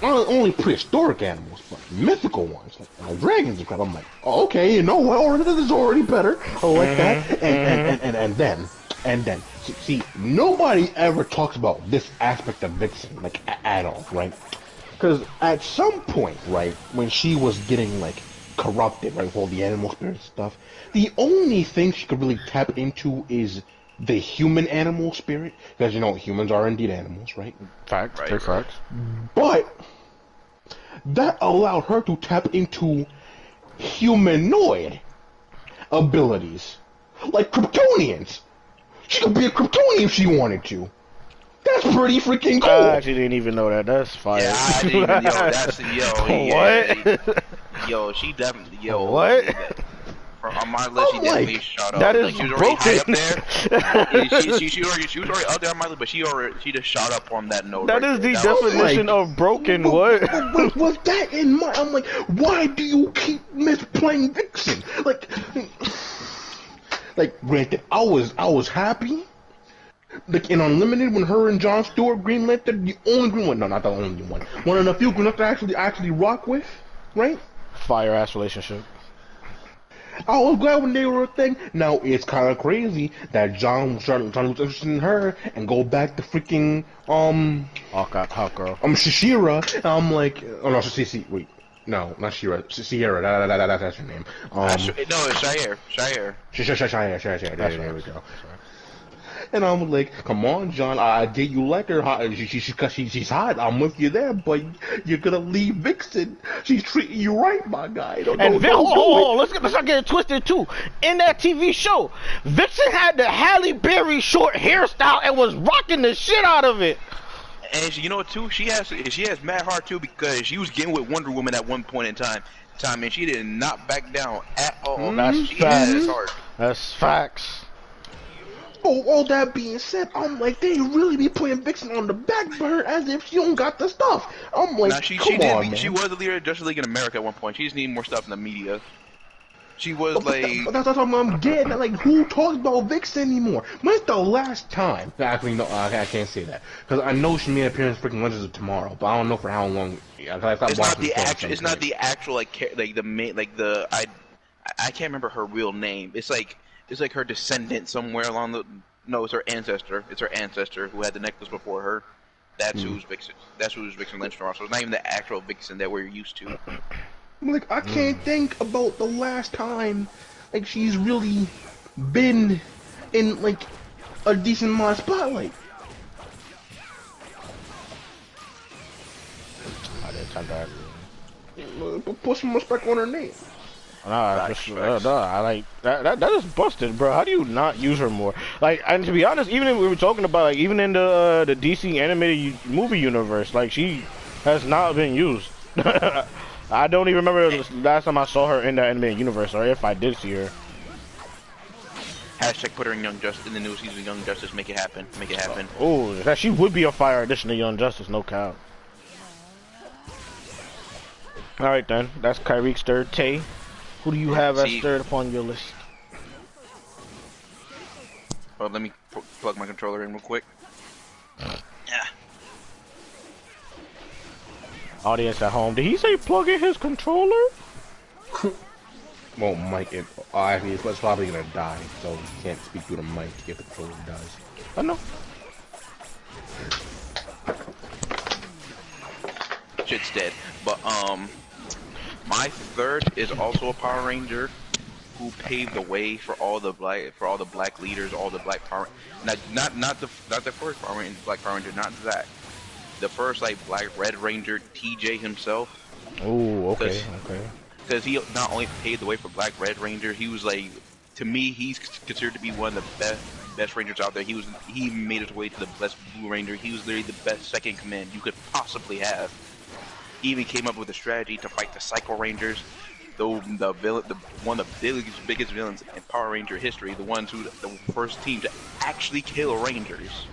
Not only prehistoric animals, but mythical ones, like dragons and crap. I'm like, oh, okay, you know what? This is already better. I like that. And then, see, nobody ever talks about this aspect of Vixen, like, at all, right? Because at some point, right, when she was getting, like, corrupted, right, with all the animal spirit stuff, the only thing she could really tap into is the human animal spirit, because, you know, humans are indeed animals, right? Facts, right. Facts. But that allowed her to tap into humanoid abilities, like Kryptonians. She could be a Kryptonian if she wanted to. That's pretty freaking cool. I actually didn't even know that. That's fire. Yeah, I didn't even, What? Yo, she definitely, What? On my list, she definitely shot up. That is like, she was already high up broken. there. she was already up there on my list, but she just shot up on that note. That right is there. the definition of broken. What? But with that in mind, I'm like, why do you keep misplaying Vixen? Like, granted, I was happy. Like in Unlimited, when her and Jon Stewart Green Lantern, the only Green one, no, not the only one of the few Green Lantern actually rock with, right? Fire ass relationship. I was glad when they were a thing. Now it's kind of crazy that John was interested in her and go back to freaking Hawk girl. Shira. I'm like, oh no, wait, no, not Shira, Sierra. That's her name. No, it's Shire. Shire. There we go. And I'm like, come on, John, I get you like her. She's hot. I'm with you there, but you're gonna leave Vixen. She's treating you right, my guy. Hold on. Let's not get it twisted too. In that TV show, Vixen had the Halle Berry short hairstyle and was rocking the shit out of it. And you know what too? She has mad heart too, because she was getting with Wonder Woman at one point in time, and she did not back down at all. That's facts. That's facts. Oh, all that being said, I'm like, they really be putting Vixen on the back burner as if she don't got the stuff. I'm like, she man. She was the leader of Justice League in America at one point. She just needed more stuff in the media. She was that's what I'm getting at. Like, who talks about Vixen anymore? When's the last time? Actually, no, I can't say that, because I know she made an appearance in freaking Legends of Tomorrow, but I don't know for how long. It's not the actual like the main I can't remember her real name. It's like her descendant somewhere along the. No, it's her ancestor. It's her ancestor who had the necklace before her. That's who's Vixen. That's who's Vixen Lynch from. So it's not even the actual Vixen that we're used to. Like, I can't think about the last time, like, she's really been in, like, a decent amount of spotlight. I didn't time that. Put some respect on her name. I like that is busted, bro. How do you not use her more? Like, and to be honest, even if we were talking about, like, even in the DC animated movie universe, like, she has not been used. I don't even remember the last time I saw her in the animated universe, or if I did see her. Hashtag put her in Young Justice in the new season of Young Justice. Make it happen. Make it happen. Oh, that she would be a fire addition to Young Justice, no cap. All right then, that's Kyrie's third. Tay, who do you have as third upon your list? Well, let me plug my controller in real quick. Yeah. Audience at home, did he say plug in his controller? Well, Mike, actually, it's probably gonna die, so you can't speak through the mic if the controller dies. I know. Shit's dead. But my third is also a Power Ranger, who paved the way for all the black leaders, all the black power. Not the first Power Ranger, Black Power Ranger, not Zack. The first like Black Red Ranger, TJ himself. Oh, okay, okay. Because he not only paved the way for Black Red Ranger, he was like, to me, he's considered to be one of the best Rangers out there. He made his way to the best Blue Ranger. He was literally the best second command you could possibly have. He even came up with a strategy to fight the Psycho Rangers, one of the biggest villains in Power Ranger history, the first team to actually kill Rangers.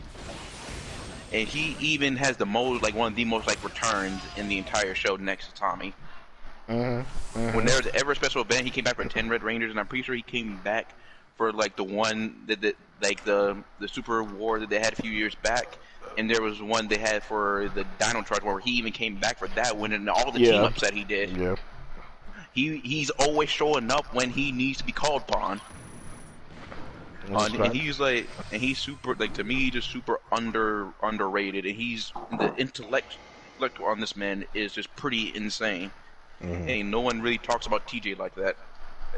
And he even has one of the most like returns in the entire show next to Tommy. When there was ever a special event, he came back for 10 Red Rangers, and I'm pretty sure he came back for like the one that like the Super War that they had a few years back. And there was one they had for the Dino Charge where he even came back for that one, and all the team ups that he did. Yeah. He's always showing up when he needs to be called upon. And he's super, like, to me, just super underrated, and the intellect on this man is just pretty insane. And no one really talks about TJ like that.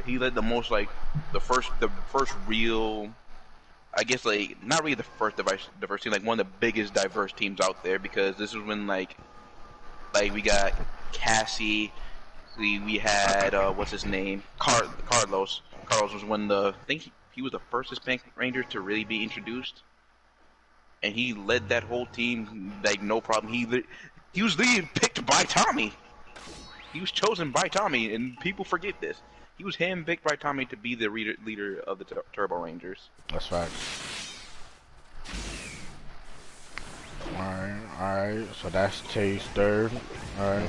He led the most, like, the first real, I guess, like, not really the first diverse team, like one of the biggest diverse teams out there, because this is when like we got Cassie, we had what's his name, Carlos. Carlos was I think he was the first Hispanic Ranger to really be introduced, and he led that whole team like no problem. He was picked by Tommy. He was chosen by Tommy, and people forget this. He was handpicked by Tommy to be the leader of the Turbo Rangers. That's right. Alright, so that's Tay's third. Alright.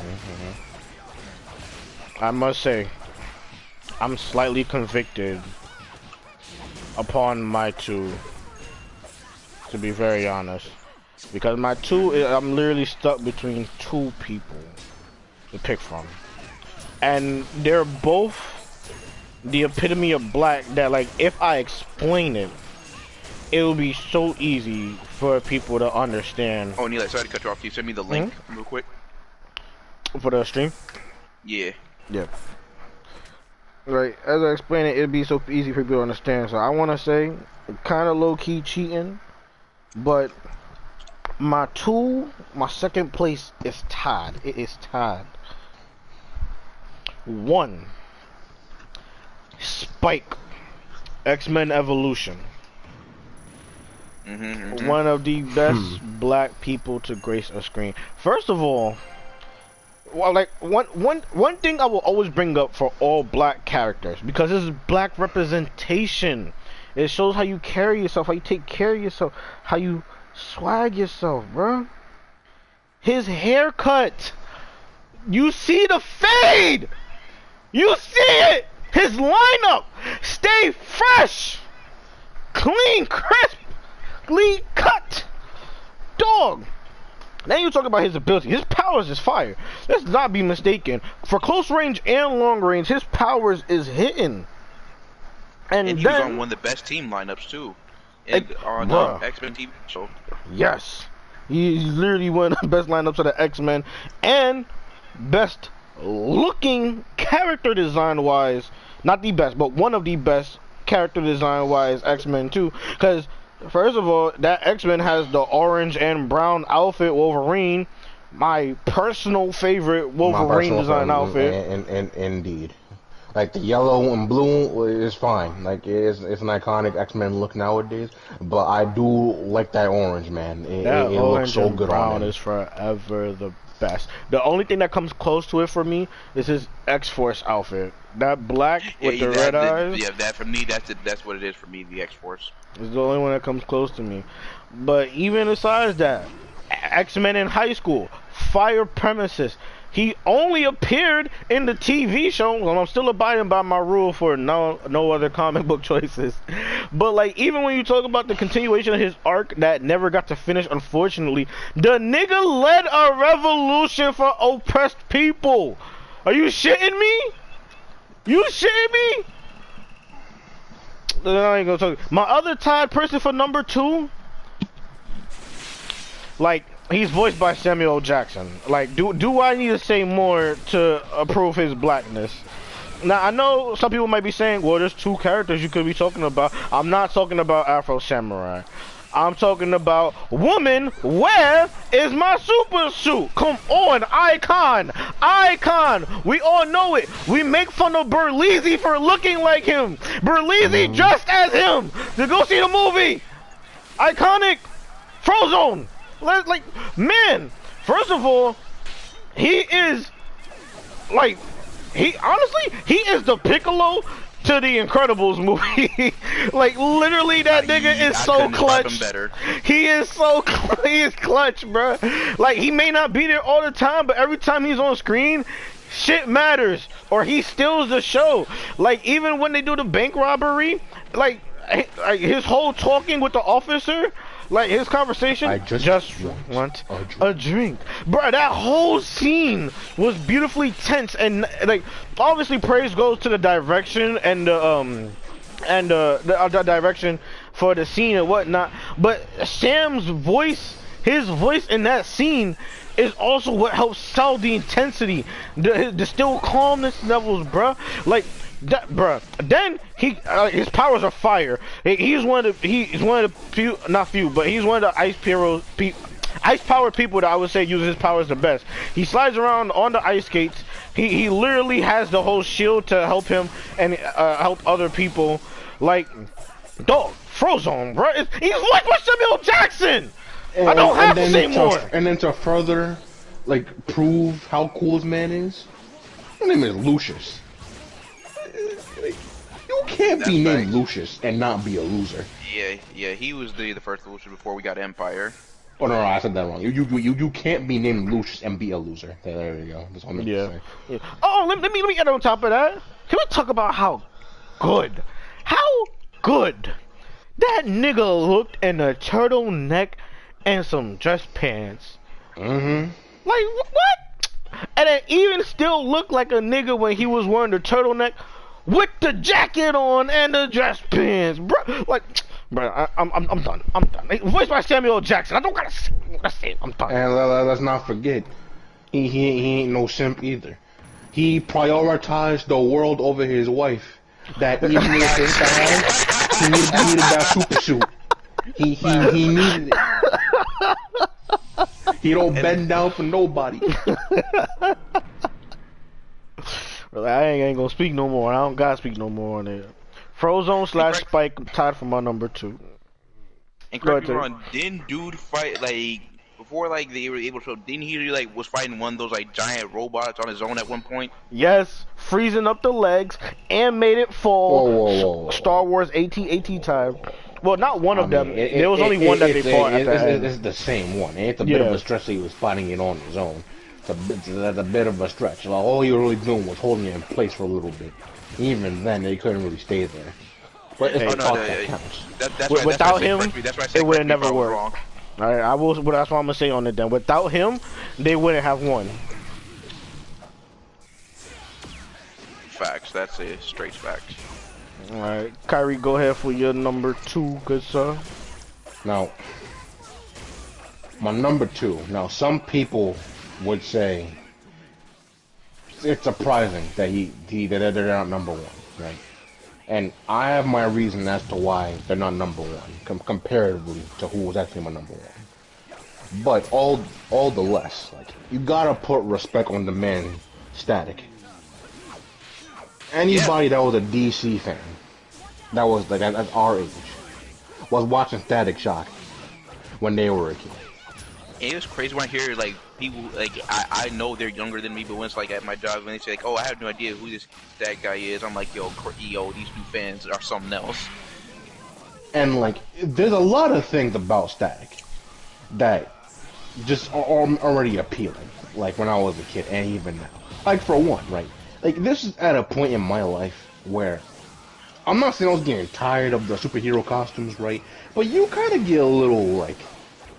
I must say, I'm slightly convicted upon my two, to be very honest. Because my two, I'm literally stuck between two people to pick from. And they're both the epitome of black that, like, if I explain it, it will be so easy for people to understand. Oh, Neil, sorry to cut you off. Can you send me the link real quick? For the stream? Yeah. Yeah. Right, as I explain it, it'd be so easy for people to understand. So I want to say, kind of low-key cheating, but my second place is tied. It is tied. 1. Spike. X-Men Evolution. One of the best black people to grace a screen. First of all, well, like one thing I will always bring up for all black characters, because this is black representation. It shows how you carry yourself, how you take care of yourself, how you swag yourself, bro. His haircut, you see the fade, you see it. His lineup, stay fresh, clean, crisp, clean cut, dog. Now you talk about his ability. His powers is fire. Let's not be mistaken. For close range and long range, his powers is hitting. And he was on one of the best team lineups too, on X-Men TV show. Yes, he's literally one of the best lineups of the X-Men, and best looking character design wise. Not the best, but one of the best character design wise X-Men too. Because first of all, that X-Men has the orange and brown outfit Wolverine, my personal favorite Wolverine design outfit. And indeed, like the yellow and blue is fine. Like it's an iconic X-Men look nowadays. But I do like that orange, man. It looks so good on him. Brown is forever the best. The only thing that comes close to it for me is his X-Force outfit. That black with the red eyes. Yeah, that for me, that's what it is for me. The X-Force. It's the only one that comes close to me. But even besides that, X-Men in high school, fire premises. He only appeared in the TV show, and I'm still abiding by my rule for no other comic book choices. But like, even when you talk about the continuation of his arc that never got to finish, unfortunately, the nigga led a revolution for oppressed people. Are you shitting me? You shitting me? I ain't gonna talk. My other tied person for number 2, like, he's voiced by Samuel L. Jackson. Like, do I need to say more to approve his blackness? Now I know some people might be saying, "Well, there's two characters you could be talking about." I'm not talking about Afro Samurai. I'm talking about woman. Where is my super suit? Come on, icon, icon. We all know it. We make fun of Berleezy for looking like him. Berleezy dressed as him. To go see the movie. Iconic. Frozone. Like, man. First of all, he is like. He honestly, he is the Piccolo to the Incredibles movie. Like literally, that nigga is so clutch. He is so he is clutch, bro. Like he may not be there all the time, but every time he's on screen, shit matters, or he steals the show. Like even when they do the bank robbery, like his whole talking with the officer. Like his conversation, I just want a drink. Bro, that whole scene was beautifully tense, and like obviously praise goes to the direction and the direction for the scene and whatnot. But Sam's voice, his voice in that scene, is also what helps sell the intensity, the still calmness levels, bro. Like. That, bruh. Then he, his powers are fire. He's one of the few, not few, but he's one of the ice powered people that I would say uses his powers the best. He slides around on the ice skates. He literally has the whole shield to help him and help other people. Like, dog, Frozone, bro. He's like Samuel Jackson. I don't have to say more. And then to further, like, prove how cool this man is, his name is Lucius. You can't be named Lucius and not be a loser. Yeah, he was the first Lucius before we got Empire. Oh no, I said that wrong. You can't be named Lucius and be a loser. There you go. That's all I'm yeah. Oh, let me get on top of that. Can we talk about how good that nigga looked in a turtleneck and some dress pants? Mm-hmm. Like what? And it even still looked like a nigga when he was wearing the turtleneck with the jacket on and the dress pants, bro. Like, bro, I'm done. I'm done. Voiced by Samuel Jackson. I don't gotta say it. I'm done. And let's not forget, he ain't no simp either. He prioritized the world over his wife. That even if it's bad, he needed that super suit. He needed it. He don't bend down for nobody. I ain't gonna speak no more. I don't gotta speak no more on it. Frozone / Spike tied for my number 2. And correct me if I'm wrong, didn't dude fight like before like they were able to show, didn't he like was fighting one of those like giant robots on his own at one point? Yes, freezing up the legs and made it fall. Whoa. Star Wars AT time. Well, not one of them. There was only one that they fought at the end. It's the same one. It's a bit of a stretch that he was fighting it on his own. That's a bit of a stretch. Like, all you were really doing was holding it in place for a little bit. Even then, they couldn't really stay there. But it's the talk that counts. Without him, it would have never worked. Alright, that's what I'm gonna say on it then. Without him, they wouldn't have won. Facts. That's a straight fact. Alright, Kyrie, go ahead for your number 2, good sir. Now, my number 2. Now, some people would say it's surprising that they're not number 1, right? And I have my reason as to why they're not number 1, comparatively to who was actually my number 1. But all the less, like, you gotta put respect on the man, Static. Anybody that was a DC fan, that was like at our age, was watching Static Shock when they were a kid. It was crazy when I hear like people like I know they're younger than me, but when it's like at my job when they say like, oh, I have no idea who that guy is, I'm like, yo, these new fans are something else. And like, there's a lot of things about Static that just are already appealing. Like when I was a kid, and even now. Like for one, right? Like this is at a point in my life where I'm not saying I was getting tired of the superhero costumes, right? But you kind of get a little like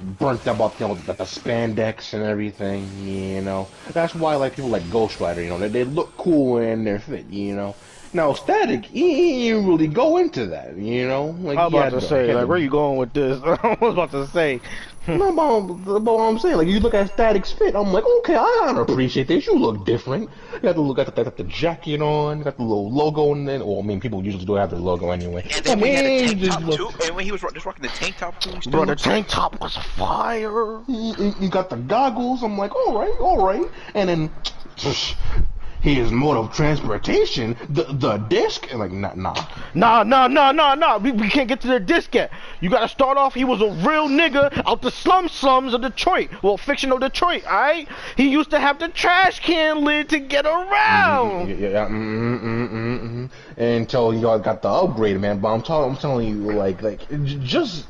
burnt out about the spandex and everything, you know. That's why like people like Ghost Rider, you know, they look cool and they're fit, you know. Now Static, he didn't really go into that, you know. Like, I was about to say, like, where you going with this? I was about to say, No, but what I'm saying, like, you look at Static's fit, I'm like, okay, I gotta appreciate this. You look different. You got to look at the jacket on, got the little logo, and then, well, I mean, people usually do have their logo anyway. And then we had a tank top look, too. And when he was just rocking the tank top too, he still Bro, the looks tank top was fire. you got the goggles. I'm like, all right. And then his mode of transportation, the disc, and like, nah. Nah. We can't get to the disc yet. You gotta start off, he was a real nigga out the slums of Detroit. Well, fictional Detroit, alright? He used to have the trash can lid to get around. Until y'all got the upgrade, man. But I'm telling you, like, just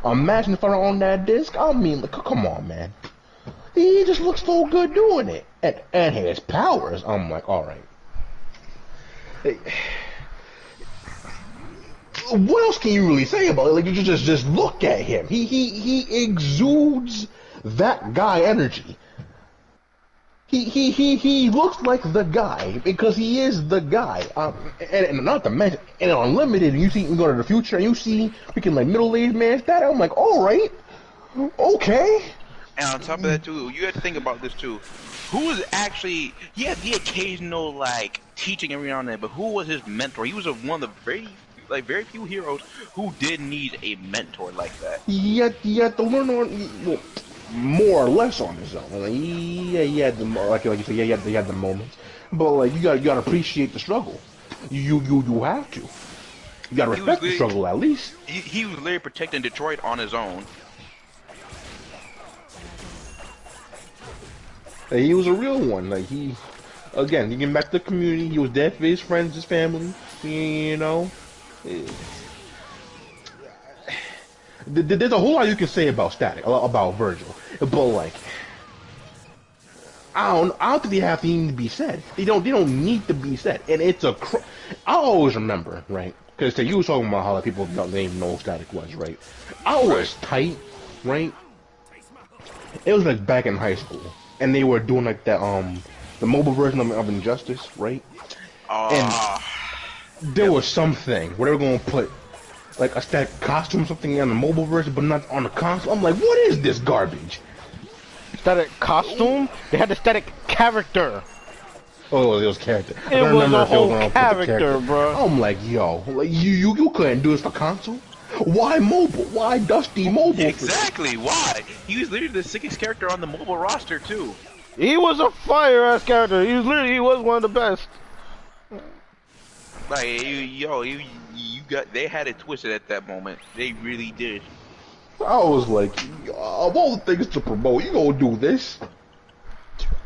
imagine if I were on that disc. I mean, like, come on, man. He just looks so good doing it. And his powers, I'm like, alright. What else can you really say about it? Like, you just look at him. He exudes that guy energy. He looks like the guy because he is the guy. And not to mention, in Unlimited, you see, you go to the future and you see freaking like middle-aged man status. I'm like, alright, okay. And on top of that too, you have to think about this too. Who was actually, he had the occasional like teaching every now and then, but who was his mentor? He was one of the very few heroes who did need a mentor like that. He had to learn on, well, more or less on his own. Like, he had the, like you said, he had the moments, but like you gotta appreciate the struggle. You have to. You gotta respect the struggle at least. He was literally protecting Detroit on his own. He was a real one. Like, he came back to the community. He was there for his friends, his family. You know, there's a whole lot you can say about Static, about Virgil, but like, I don't think they have to even be said. They don't need to be said. And it's I always remember, right? Because you were talking about how like, people didn't even know who Static was, right? I was tight, right? It was like back in high school. And they were doing like that, the mobile version of Injustice, right? And there was something where they were gonna put like a Static costume or something on the mobile version, but not on the console. I'm like, what is this garbage? Static costume? They had the Static character. Oh, it was character. It was a whole character, bro. I'm like, yo, like you couldn't do this for console. Why mobile? Why Dusty mobile? Exactly, why? He was literally the sickest character on the mobile roster, too. He was a fire-ass character. He was one of the best. Like, they had it twisted at that moment. They really did. I was like, of all the things to promote, you gonna do this?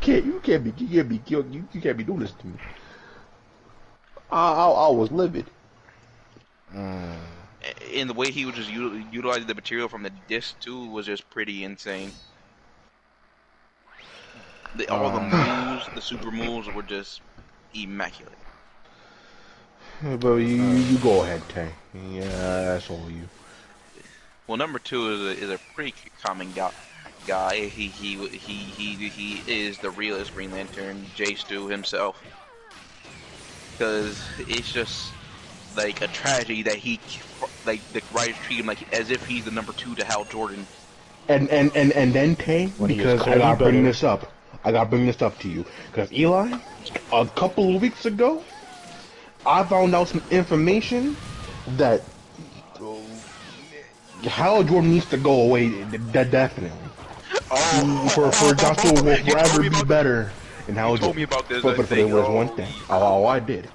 You can't be doing this to me. I was livid. And the way he was just utilizing the material from the disc too was just pretty insane. All the moves, the super moves were just immaculate. But you go ahead, Tay. Yeah, that's all you. Well, number 2 is a pretty common guy. He is the realest Green Lantern, J. Stu himself. Because it's just like a tragedy that the writers treat him like as if he's the number 2 to Hal Jordan. And then Tay, because I gotta bring this up. I gotta bring this up to you. Because Eli, a couple of weeks ago, I found out some information that Hal Jordan needs to go away. Definitely. For Joshua will forever be better. And Hal Jordan. Told me about this. But there was one thing. Oh, I did.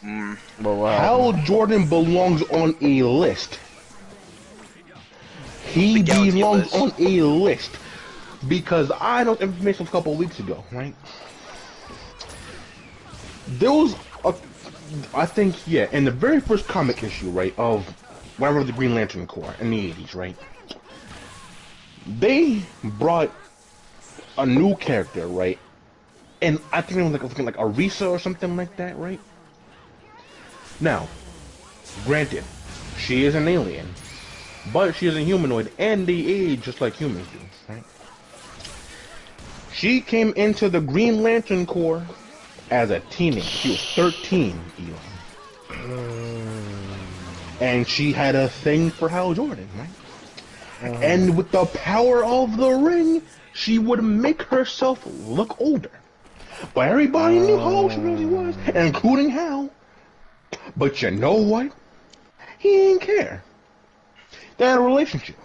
Hal Jordan belongs on a list. He belongs on a list. Because I know information a couple of weeks ago, right? There was I think, yeah, in the very first comic issue, right, of whatever the Green Lantern Corps in the 80s, right? They brought a new character, right? And I think it was like Arisa or something like that, right? Now, granted, she is an alien, but she is a humanoid, and they age just like humans do, right? She came into the Green Lantern Corps as a teenager. She was 13, Eli. And she had a thing for Hal Jordan, right? And with the power of the ring, she would make herself look older. But everybody knew how old she really was, including Hal. But you know what? He didn't care. They had a relationship.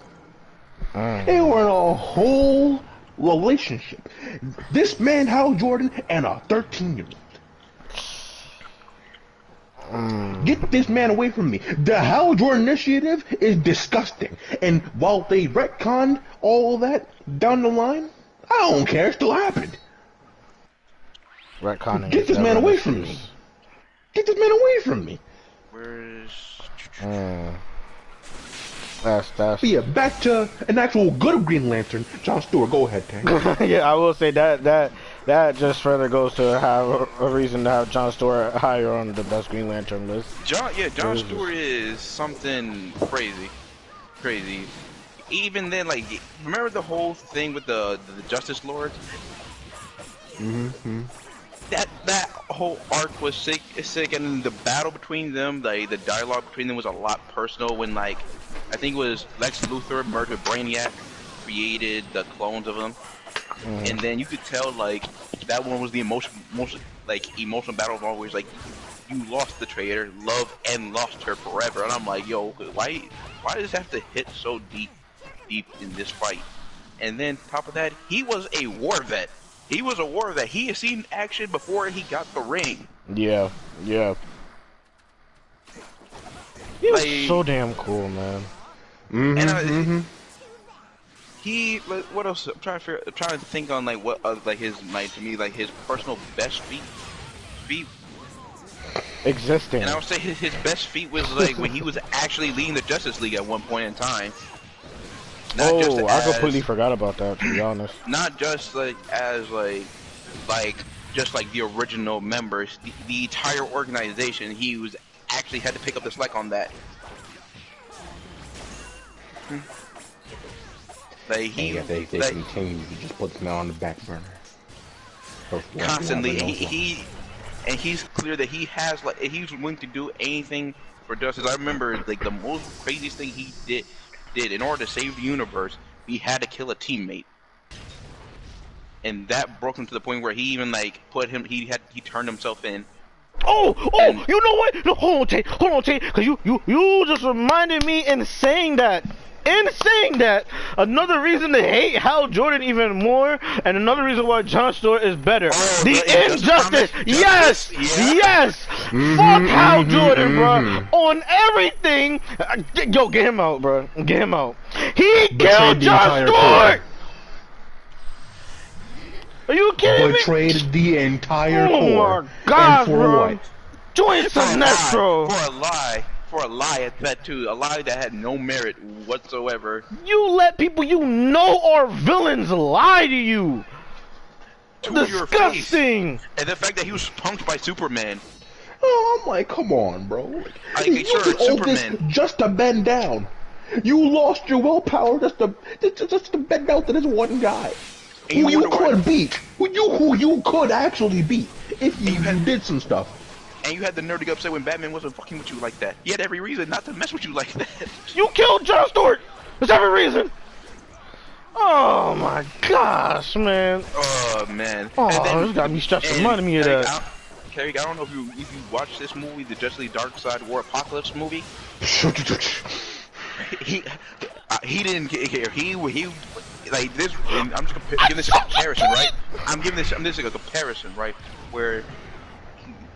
They were in a whole relationship. This man, Hal Jordan, and a 13-year-old. Get this man away from me. The Hal Jordan initiative is disgusting. And while they retconned all that down the line, I don't care. It still happened. Retconning. Get this man away from me. Get this man away from me. Where's... That's But yeah, back to an actual good Green Lantern. John Stewart, go ahead, Tank. Yeah, I will say that just further goes to have a reason to have John Stewart higher on the best Green Lantern list. John Stewart is something crazy. Even then, like, remember the whole thing with the Justice Lords? That whole arc was sick, and the battle between them, the dialogue between them was a lot personal. When, like, I think it was Lex Luthor merged with Brainiac, created the clones of them, and then you could tell, like, that one was the emotional battle of always, like, you lost the traitor, loved and lost her forever, and I'm like, yo, why does it have to hit so deep in this fight? And then top of that, he was a war vet. He was a war vet. He had seen action before he got the ring. Yeah. He was so damn cool, man. He, what else? I'm trying to think on like what like his to me like his personal best feat. Existing. And I would say his best feat was like when he was actually leading the Justice League at one point in time. I completely forgot about that, to be honest. Not just like as like just like the original members, the entire organization. He was actually had to pick up the slack on that. Like they continue to just put them on the back burner. Constantly, he's clear that he has he's willing to do anything for justice. I remember like the most craziest thing he did in order to save the universe, he had to kill a teammate, and that broke him to the point where he even like he turned himself in. You know what? No, hold on, Tate, because you just reminded me in saying that, another reason to hate Hal Jordan even more, and another reason why Jon Stewart is better. The injustice! Yes! Fuck Hal Jordan, bro. On everything. Yo, get him out, bro. Get him out. He killed Jon Stewart! Are you kidding me? Betrayed the entire Corps. Oh my God, bro. What? Join Sinestro. For a lie at that too. A lie that had no merit whatsoever. You let people you know are villains lie to you. To disgusting. Your face. And the fact that he was punked by Superman. Oh, I'm like, come on, bro. Okay, sure, Superman. Just to bend down. You lost your willpower just to bend down to this one guy. Who you could beat. Who you could actually beat if you did some stuff. And you had the nerve to get upset when Batman wasn't fucking with you like that. He had every reason not to mess with you like that. You killed Jon Stewart! There's every reason! Oh my gosh, man. Oh, man. Oh, this got me stressed reminding me of that. Kerry, I don't know if you watched this movie, the Justice League Dark Side War Apocalypse movie. He didn't care. He like this. I'm just giving this a comparison, right? I'm this like a comparison, right? Where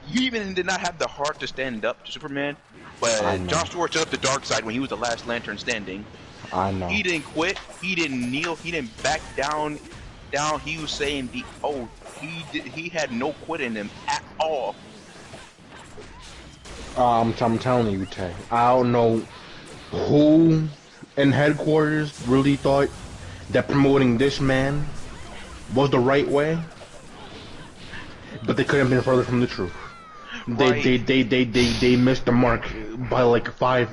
he even did not have the heart to stand up to Superman, but Jon Stewart stood up the dark side when he was the last Lantern standing. I know. He didn't quit. He didn't kneel. He didn't back down. He was saying he had no quit in him at all. I'm telling you, Tay. I don't know who in headquarters really thought that promoting this man was the right way, but they couldn't have been further from the truth. Right. They missed the mark by like five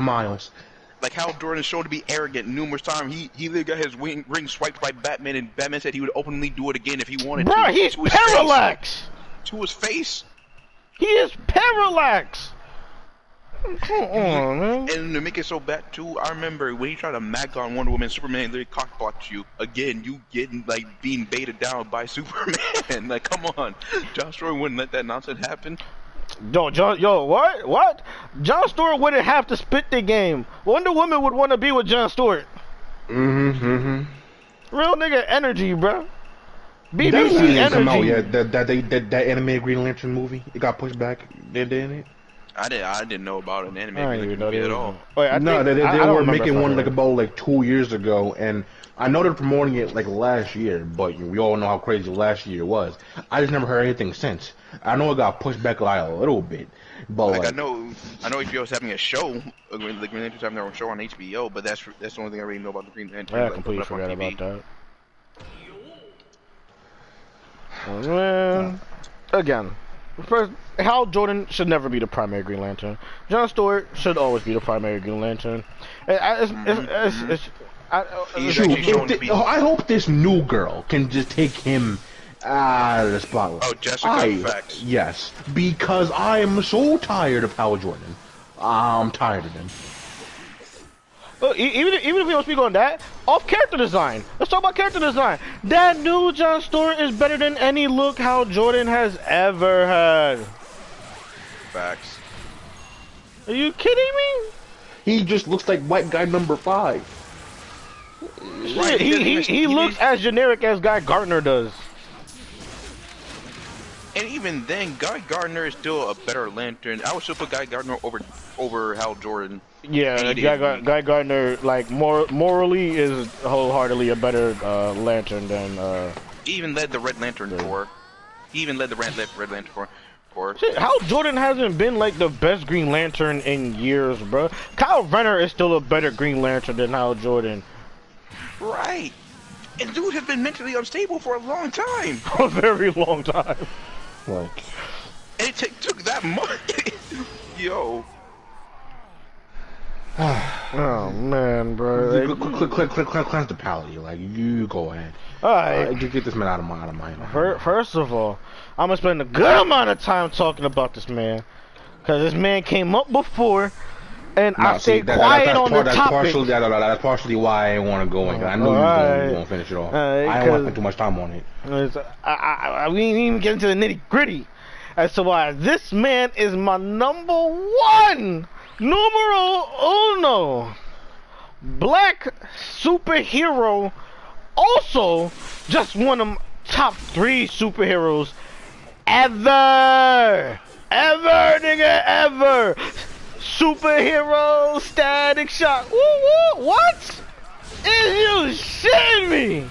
miles. Like Hal Jordan showed to be arrogant numerous times. He literally got his ring swiped by Batman, and Batman said he would openly do it again if he wanted to. Bro, he's Parallax! To his face. He is Parallax! Come on, man. And to make it so bad too, I remember when he tried to mag on Wonder Woman, Superman literally cockblocked you. Again, you getting like being baited down by Superman. Like, come on, Josh Stewart wouldn't let that nonsense happen. What? John Stewart wouldn't have to spit the game. Wonder Woman would want to be with John Stewart. Real nigga energy, bro. BBC energy. Come out yet? That animated Green Lantern movie, it got pushed back, didn't it? I didn't know about an animated movie at all. No, they were making one like about like 2 years ago, and I know they're promoting it like last year, but we all know how crazy last year was. I just never heard anything since. I know it got pushed back like a little bit, but like I know HBO's having a show, the Green Lantern's having their own show on HBO, but that's the only thing I really know about the Green Lantern. I completely forgot about that. Man, again, first, Hal Jordan should never be the primary Green Lantern. John Stewart should always be the primary Green Lantern. I hope this new girl can just take him out of the spotlight. Oh, Jessica, facts. Yes, because I am so tired of Hal Jordan. I'm tired of him. Even if we don't speak on that, off character design. Let's talk about character design. That new John Stewart is better than any look Hal Jordan has ever had. Facts. Are you kidding me? He just looks like white guy number 5. Right, he looks as generic as Guy Gardner does. And even then, Guy Gardner is still a better Lantern. I would still put Guy Gardner over Hal Jordan. Yeah, Guy Gardner, like, morally is wholeheartedly a better Lantern than. He even led the Red Lantern Corps. He even led the Red Lantern Corps. Shit, Hal Jordan hasn't been like the best Green Lantern in years, bro. Kyle Rayner is still a better Green Lantern than Hal Jordan. Right. And dude has been mentally unstable for a long time. A very long time. Like, and it took that much. Yo. Oh man, bro. Cleanse the palate. Like, you go ahead. Alright. Get this man out of my First of all, I'm gonna spend a good amount of time talking about this man, cause this man came up before, and I stayed quiet on the topic. That's partially why I didn't want to go in. I know you won't finish it off. I didn't want to spend too much time on it. We didn't even get into the nitty gritty as to why this man is my number one, numero uno, black superhero. Also, just one of my top 3 superheroes ever, nigga, ever. Superhero Static Shock. Woo! What? Is you shitting me?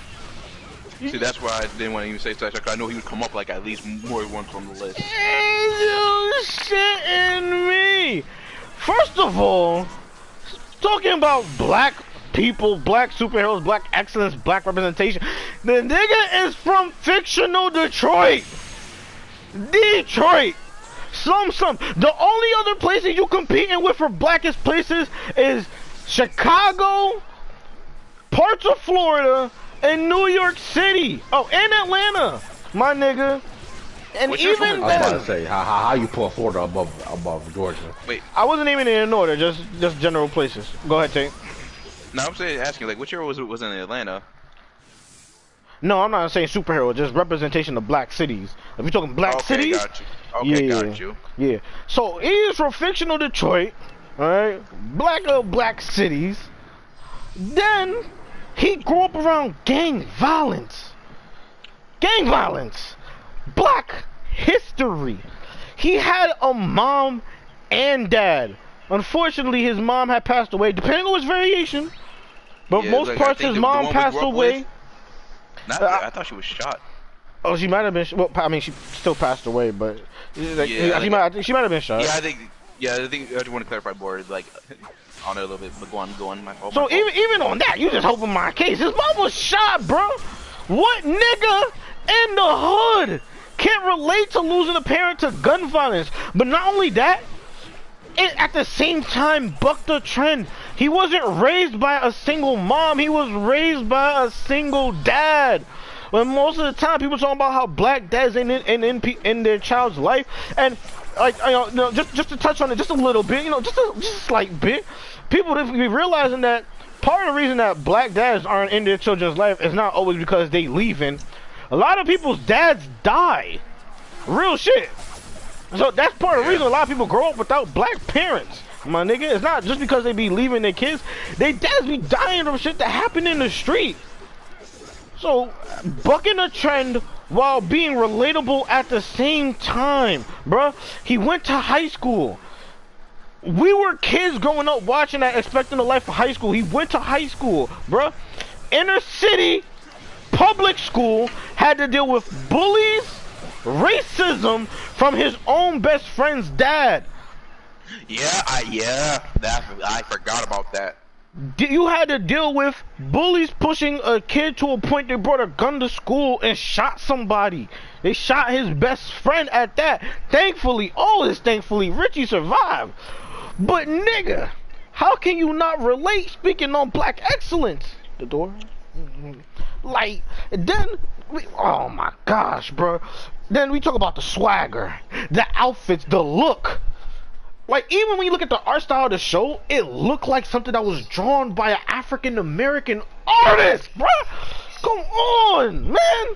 See, that's why I didn't want to even say Static Shock. I know he would come up like at least more once on the list. Is you shitting me? First of all, talking about black people, black superheroes, black excellence, black representation. The nigga is from fictional Detroit. Some. The only other places you competing with for blackest places is Chicago, parts of Florida, and New York City. Oh, and Atlanta, my nigga. And what's even I was about to say, how you put Florida above Georgia? Wait, I wasn't even in order, just general places. Go ahead, Tate. No, I'm saying, asking, like, which hero was in Atlanta? No, I'm not saying superhero, just representation of black cities. If you're talking black cities, got you. Okay, got you. Yeah. So he is from fictional Detroit, alright? Black cities. Then he grew up around gang violence. Black history. He had a mom and dad. Unfortunately, his mom had passed away, depending on his variation. But Yeah, most like, parts, his mom passed away. I thought she was shot. Oh, she might have been. Well, I mean, she still passed away, but like, Yeah, she might have been shot. Yeah, I think I just want to clarify more, like, on it a little bit. But go on, my fault. So even on that, you just hoping my case. His mom was shot, bro. What nigga in the hood can't relate to losing a parent to gun violence? But not only that, it at the same time bucked the trend. He wasn't raised by a single mom. He was raised by a single dad. When most of the time people talking about how black dads in their child's life, and like just to touch on it just a little bit, just a slight bit. People be realizing that part of the reason that black dads aren't in their children's life is not always because they leaving. A lot of people's dads die. Real shit. So that's part of the reason a lot of people grow up without black parents. My nigga, it's not just because they be leaving their kids. They dads be dying from shit that happened in the street. So, bucking a trend while being relatable at the same time, bruh. He went to high school. We were kids growing up watching that, expecting a life of high school. He went to high school, bruh. Inner city, public school, had to deal with bullies, racism from his own best friend's dad. Yeah, I forgot about that. You had to deal with bullies pushing a kid to a point they brought a gun to school and shot somebody. They shot his best friend at that. Thankfully, Richie survived. But nigga, how can you not relate speaking on black excellence? The door? Like, then, oh my gosh, bro. Then we talk about the swagger, the outfits, the look. Like, even when you look at the art style of the show, it looked like something that was drawn by an African-American artist, bruh! Come on, man!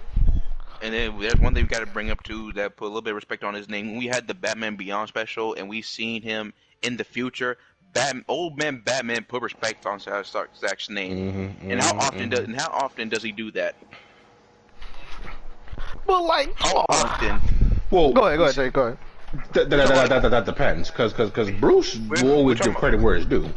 And then there's one thing we gotta bring up, too, that put a little bit of respect on his name. When we had the Batman Beyond special, and we seen him in the future, old man Batman put respect on Zack's name. And how often does he do that? But, like, how often? Well, go ahead, Jay, go ahead. That depends, because Bruce will always give credit where it's due.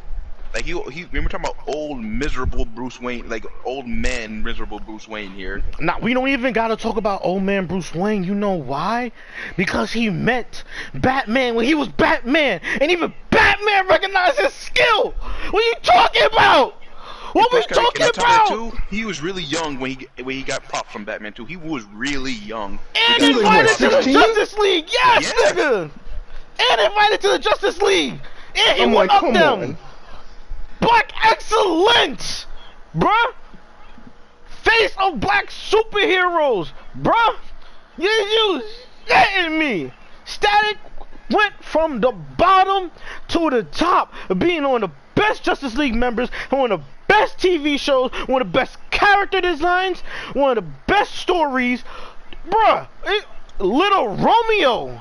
Like we were talking about old miserable Bruce Wayne, like old man miserable Bruce Wayne here. Nah, we don't even gotta talk about old man Bruce Wayne. You know why? Because he met Batman when he was Batman, and even Batman recognized his skill. What are you talking about? What we talking about? Too, he was really young when he got popped from Batman too. He was really young. And invited to the Justice League, yes, nigga. And invited to the Justice League. And he went up them. Black excellence, bruh. Face of black superheroes, bruh. You shitting me? Static went from the bottom to the top, being one of the best Justice League members, one of the best TV shows, one of the best character designs, one of the best stories, bruh. Little Romeo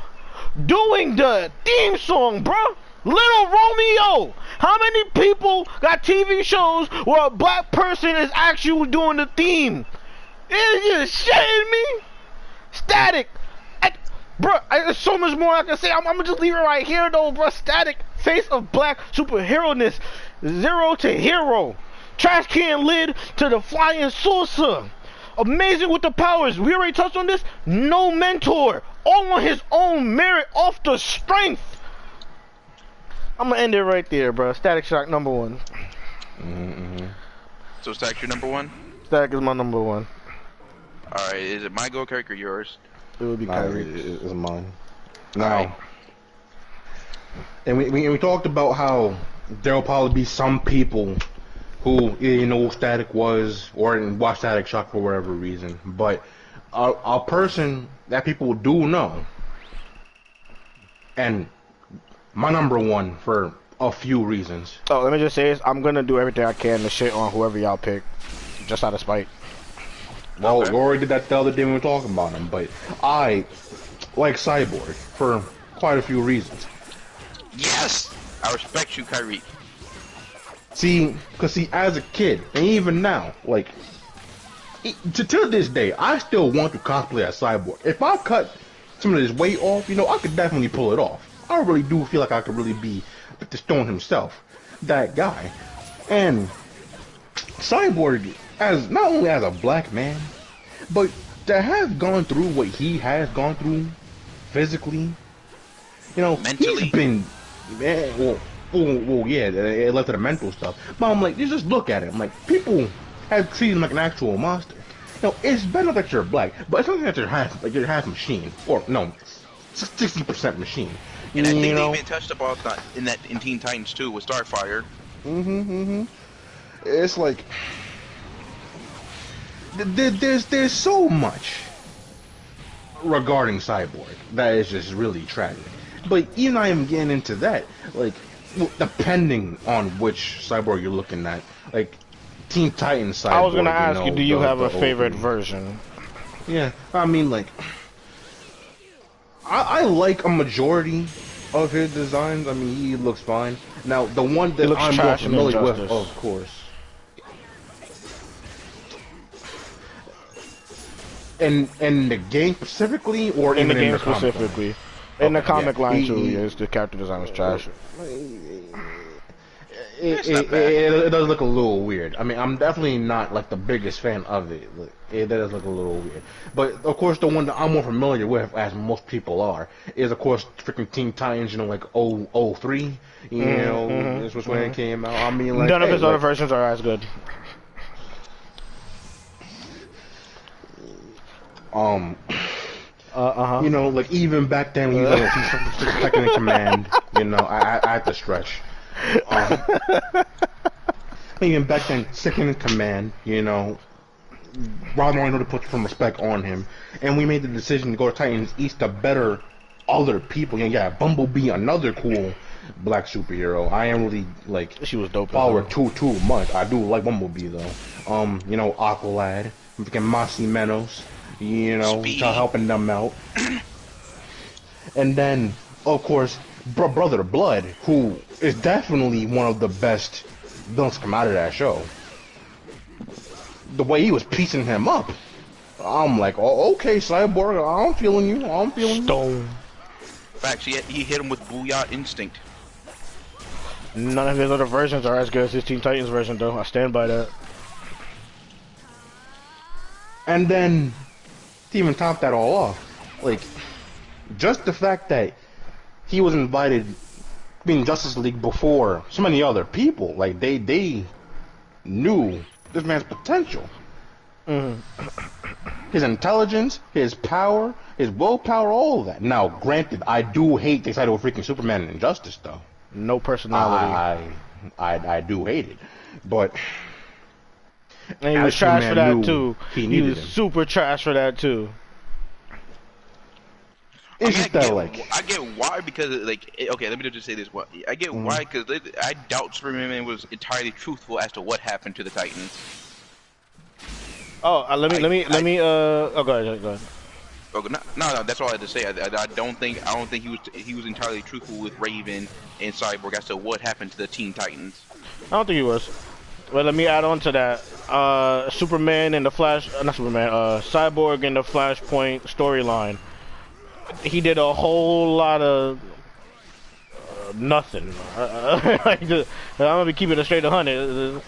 doing the theme song, bruh. Little Romeo. How many people got TV shows where a black person is actually doing the theme? Is you shitting me? Static. Bruh, there's so much more I can say. I'm gonna just leave it right here though, bruh. Static, face of black superhero-ness. Zero to hero. Trash can lid to the flying saucer. Amazing with the powers. We already touched on this. No mentor. All on his own merit, off the strength. I'm gonna end it right there, bro. Static Shock #1. So Static your #1? Static is my #1. Alright, is it my go, Kyrie, or yours? It would be Kyrie. It's mine. Now, and we talked about how there'll probably be some people who didn't know who Static was or didn't watch Static Shock for whatever reason, but a person that people do know, and my #1 for a few reasons. Oh, let me just say this. I'm gonna do everything I can to shit on whoever y'all pick, just out of spite. Well, we already did that the other day when we were talking about him, but I like Cyborg for quite a few reasons. Yes! I respect you, Kyrie. See, as a kid, and even now, like, to this day, I still want to cosplay as Cyborg. If I cut some of this weight off, I could definitely pull it off. I really do feel like I could really be the Stone himself, that guy. And Cyborg, as not only as a black man, but to have gone through what he has gone through physically, mentally. He's been, well, yeah, it led to the mental stuff. But I'm like, you just look at it. I'm like, people have treated him like an actual monster. It's better that you're black, but it's not that you're half machine, or no, 60% machine. And I think they even touched about that in Teen Titans too with Starfire. It's like there's so much regarding Cyborg that is just really tragic. But even not even getting into that, like, depending on which Cyborg you're looking at, like, Teen Titans Cyborg. I was gonna ask you, know, do you have the a favorite OG. version? Yeah, I mean, like, I like a majority of his designs. I mean, he looks fine. Now, the one He that looks I'm more trash in familiar with, Injustice. of course. In the game specifically, or In the even game in the comic line? specifically. In the Okay, comic yeah. line too, yes, the character design was trash. It's not bad. It does look a little weird. I mean, I'm definitely not like the biggest fan of it. Look, it does look a little weird. But of course, the one that I'm more familiar with, as most people are, is of course freaking Teen Titans. You know, like 003. You know, this was when it came out. I mean, like None of his other like, versions are as good. you know, like even back then when he was like second in command, you know, I had to stretch. Even back then, second in command, you know, Rob wanted to put some respect on him, and we made the decision to go to Titans East to better other people. You know, yeah, Bumblebee, another cool black superhero. I am really like She was dope. follow her too much. I do like Bumblebee though. You know, Aqualad, freaking Mossy Menos, you know, Speedy. helping them out. And then, of course, Brother Blood, who is definitely one of the best villains to come out of that show. The way he was piecing him up, I'm like, oh, okay, Cyborg, I'm feeling you. I'm feeling you. Stone. Facts, he hit him with Booyah Instinct. None of his other versions are as good as his Teen Titans version, though. I stand by that. And then, to even top that all off, like, just the fact that he was invited being Justice League before so many other people, like, they knew this man's potential. His intelligence, his power, his willpower, all of that. Now, granted, I do hate the title of freaking Superman and Injustice, though. No personality. I do hate it, but And he was as trash for Superman that, knew too. he He needed was him. super trash for that, too. It's just that, like, I get why, because like, okay, let me just say this. I get why, because I doubt Superman was entirely truthful as to what happened to the Titans. Oh, let me. Oh, go ahead. Okay, no, that's all I had to say. I don't think he was entirely truthful with Raven and Cyborg as to what happened to the Teen Titans. I don't think he was. Well, let me add on to that. Superman and the Flash, not Superman. Cyborg and the Flashpoint storyline. He did a whole lot of nothing. Like, I'm gonna be keeping it straight 100.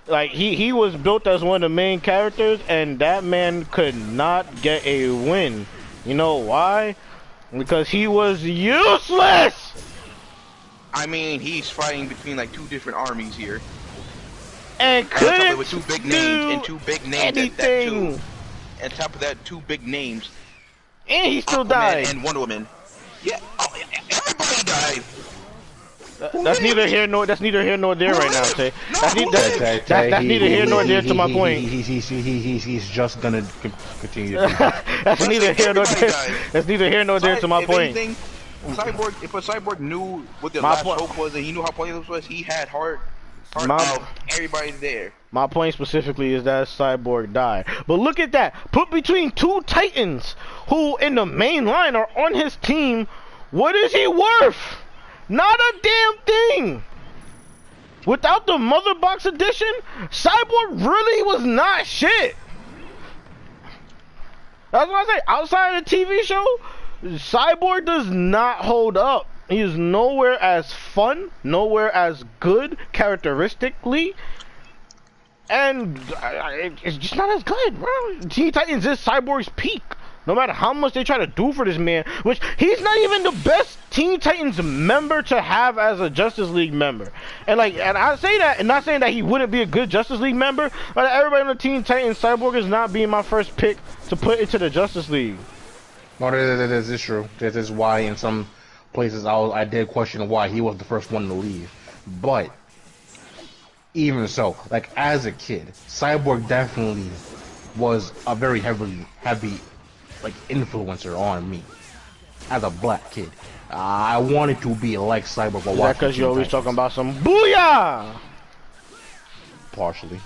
Like he was built as one of the main characters, and that man could not get a win. You know why? Because he was useless. I mean, he's fighting between like two different armies here. And And on top of it, couldn't with two big do names and two big names at that anything. too. And on top of that, two big names. And he still Aquaman died. and Wonder Woman. Yeah, everybody died. That's neither here nor there right now, Tay. That's neither here nor there to my point. He's just gonna continue. That's neither here nor Everybody there. died. That's neither here nor there to my If point. anything, Cyborg, if a Cyborg knew what the My last point- hope was and he knew how pointless it was, he had heart My- of everybody there. My point specifically is that Cyborg died. But look at that. Put between two Titans who in the main line are on his team. What is he worth? Not a damn thing. Without the Mother Box edition, Cyborg really was not shit. That's what I say. Outside of the TV show, Cyborg does not hold up. He is nowhere as fun, nowhere as good characteristically. And it's just not as good, bro. Teen Titans is Cyborg's peak. No matter how much they try to do for this man, which he's not even the best Teen Titans member to have as a Justice League member. And I say that, and not saying that he wouldn't be a good Justice League member, but everybody on the Teen Titans, Cyborg is not being my first pick to put into the Justice League. No, that is true. That is why in some places I did question why he was the first one to leave. But even so, like as a kid, Cyborg definitely was a very heavy like influencer on me as a black kid. I wanted to be like Cyborg, but Is that watching because you're Teen always Titans. talking about some booyah? Partially.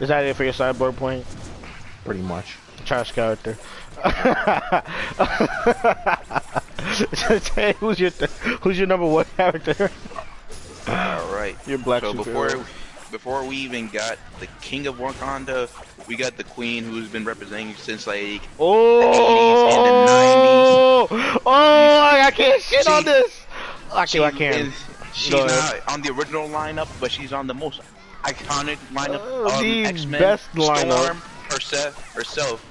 Is that it for your Cyborg point? Pretty much. Trash character. Who's your number one character? All right. Your black So superhero. before we even got the King of Wakanda, we got the Queen, who's been representing since like Oh, I can't shit on this. I the can. 80s. She's not on the original lineup, but she's on the most iconic lineup of The X-Men. best lineup. Storm herself.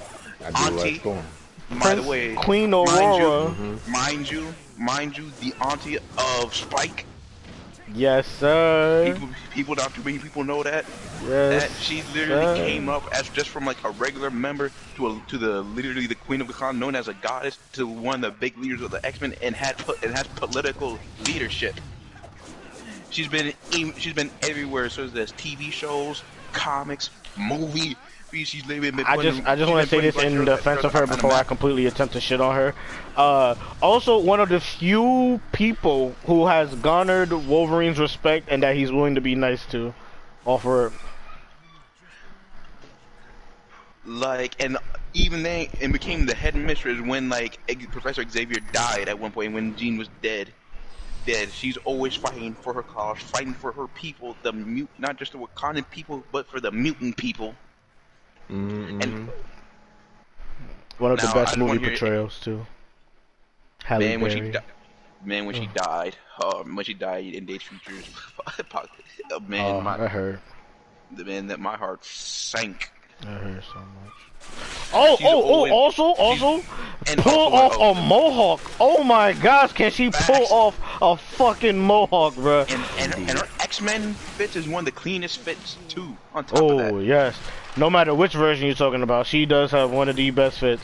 I do Auntie. like Storm. By the way, Queen Aurora. mind you, the auntie of Spike. Yes, sir. People, not too many people know that. Yes. That she literally came up as just from like a regular member to literally the Queen of the Con, known as a goddess, to one of the big leaders of the X-Men, and has political leadership. She's been everywhere. So there's TV shows, comics, movie. She's been I just want to say this in defense of her before I completely attempt to shit on her. Also, one of the few people who has garnered Wolverine's respect and that he's willing to be nice to, offer. Like, and even then, and became the head mistress when like Professor Xavier died at one point when Jean was dead. She's always fighting for her cause, fighting for her people, not just the Wakandan people, but for the mutant people. And one of the best movie portrayals too. Halle man, Berry. When she died in Days Futures, man, I heard. That my heart sank. I heard so much. Also, pull off a mohawk. Oh my gosh, can she pull off a fucking mohawk, bro? And her X-Men fits is one of the cleanest fits too. On top of that. Oh yes. No matter which version you're talking about, she does have one of the best fits.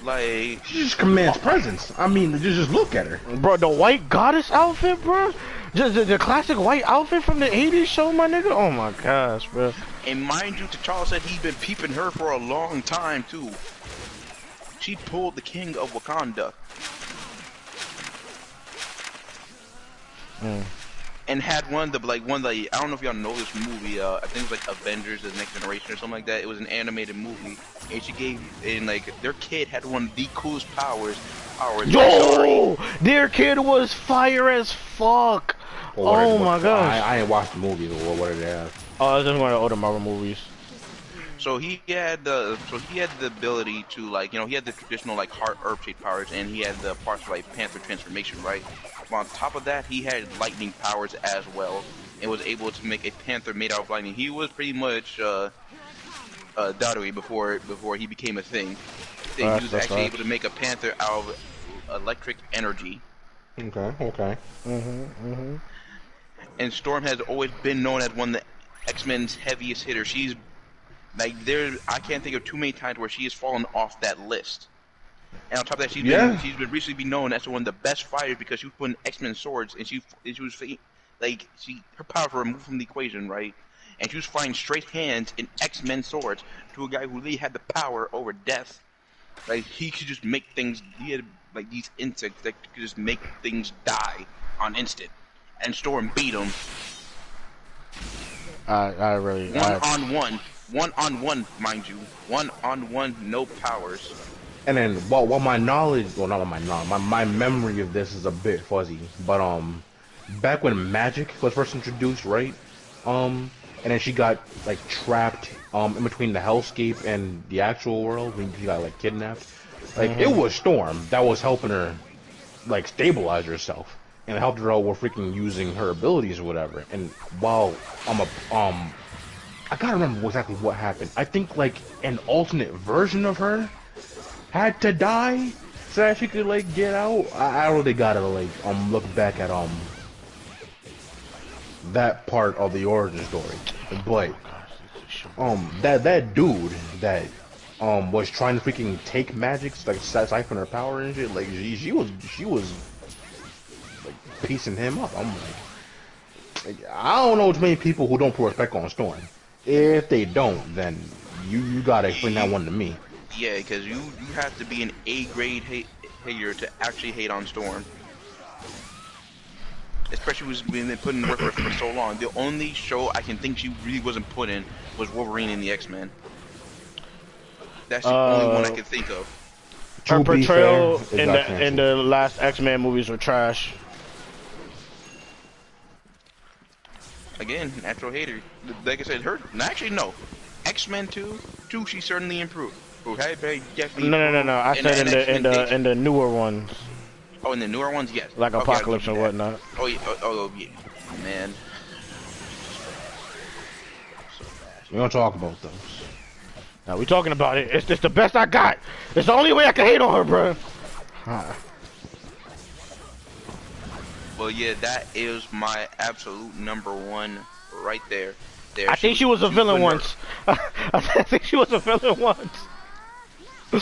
Like, she just commands presence. I mean, just look at her, bro. The white goddess outfit, bro. Just the classic white outfit from the '80s show, my nigga. Oh my gosh, bro. And mind you, T'Challa said he's been peeping her for a long time too. She pulled the King of Wakanda. And had one of the I don't know if y'all know this movie, I think it was like Avengers The Next Generation or something like that. It was an animated movie, and their kid had one of the coolest powers. Yo! Their kid was fire as fuck! Oh my gosh. I ain't watched the movie, though. What did they have? Oh, it's just one of the older Marvel movies. So he had the ability to he had the traditional heart herb shaped powers, and he had the partial Panther transformation, right? But on top of that, he had lightning powers as well, and was able to make a panther made out of lightning. He was pretty much Dadoui before he became a thing. He was actually able to make a panther out of electric energy. Okay. And Storm has always been known as one of the X-Men's heaviest hitters. She's I can't think of too many times where she has fallen off that list. And on top of that, she's been recently been known as one of the best fighters because she was putting X-Men swords, and she was her power was removed from the equation, right? And she was fighting straight hands in X-Men swords to a guy who really had the power over death. Like, he could just make things. He had these insects that could just make things die on instant. And Storm beat him. I really. One on one, mind you. 1-on-1, no powers. And then, while my knowledge, well, not my knowledge, my memory of this is a bit fuzzy, but back when magic was first introduced, right? And then she got trapped in between the hellscape and the actual world when she got kidnapped. It was Storm that was helping her stabilize herself and helped her out with freaking using her abilities or whatever. And while I gotta remember exactly what happened. I think an alternate version of her had to die so that she could get out. I really gotta look back at that part of the origin story. But that dude that was trying to freaking take magic, siphon her power and shit, she was piecing him up. I'm I don't know too many people who don't put respect on Storm. If they don't, then You gotta explain that one to me. Yeah, because you have to be an A-grade hater to actually hate on Storm. Especially when been put in work for so long. The only show I can think she really wasn't put in was Wolverine and the X-Men. That's the only one I can think of. Her portrayal in the last X-Men movies were trash. Again, natural hater. Like I said, her. Actually, no. X-Men 2, she certainly improved. No. I said in the newer ones. Oh, in the newer ones, yes. Like okay, Apocalypse and whatnot. Oh yeah. Oh yeah. Man. We don't talk about those. Now we talking about it. It's just the best I got. It's the only way I can hate on her, bro. Well, yeah, that is my absolute #1 right there. I think she was a villain once. I think she was a villain once. I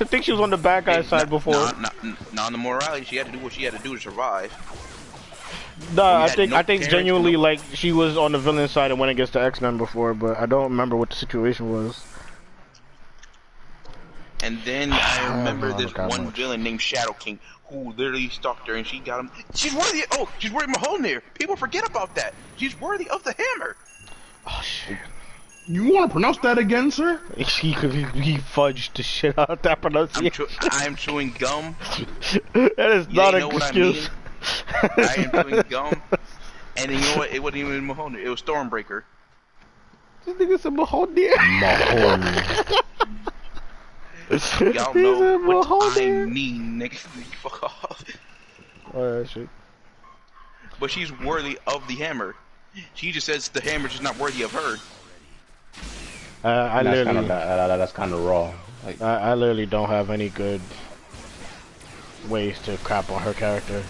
think she was on the bad guy side before. Not on the morality. She had to do what she had to do to survive. No, I think genuinely like she was on the villain side and went against the X-Men before, but I don't remember what the situation was. And then I remember this one villain named Shadow King who literally stalked her and she got him. She's worthy. Oh, she's worthy of Mjolnir. People forget about that. She's worthy of the hammer. Oh shit. You want to pronounce that again, sir? He fudged the shit out of that pronunciation. I'm chewing gum. That is not an excuse. I am chewing gum. And you know what? It wasn't even Mjolnir. It was Stormbreaker. This nigga said Mjolnir. Y'all know what I mean, nigga. Fuck off. Oh, shit. But she's worthy of the hammer. She just says the hammer's just not worthy of her. That's kind of raw. Like, I literally don't have any good ways to crap on her character.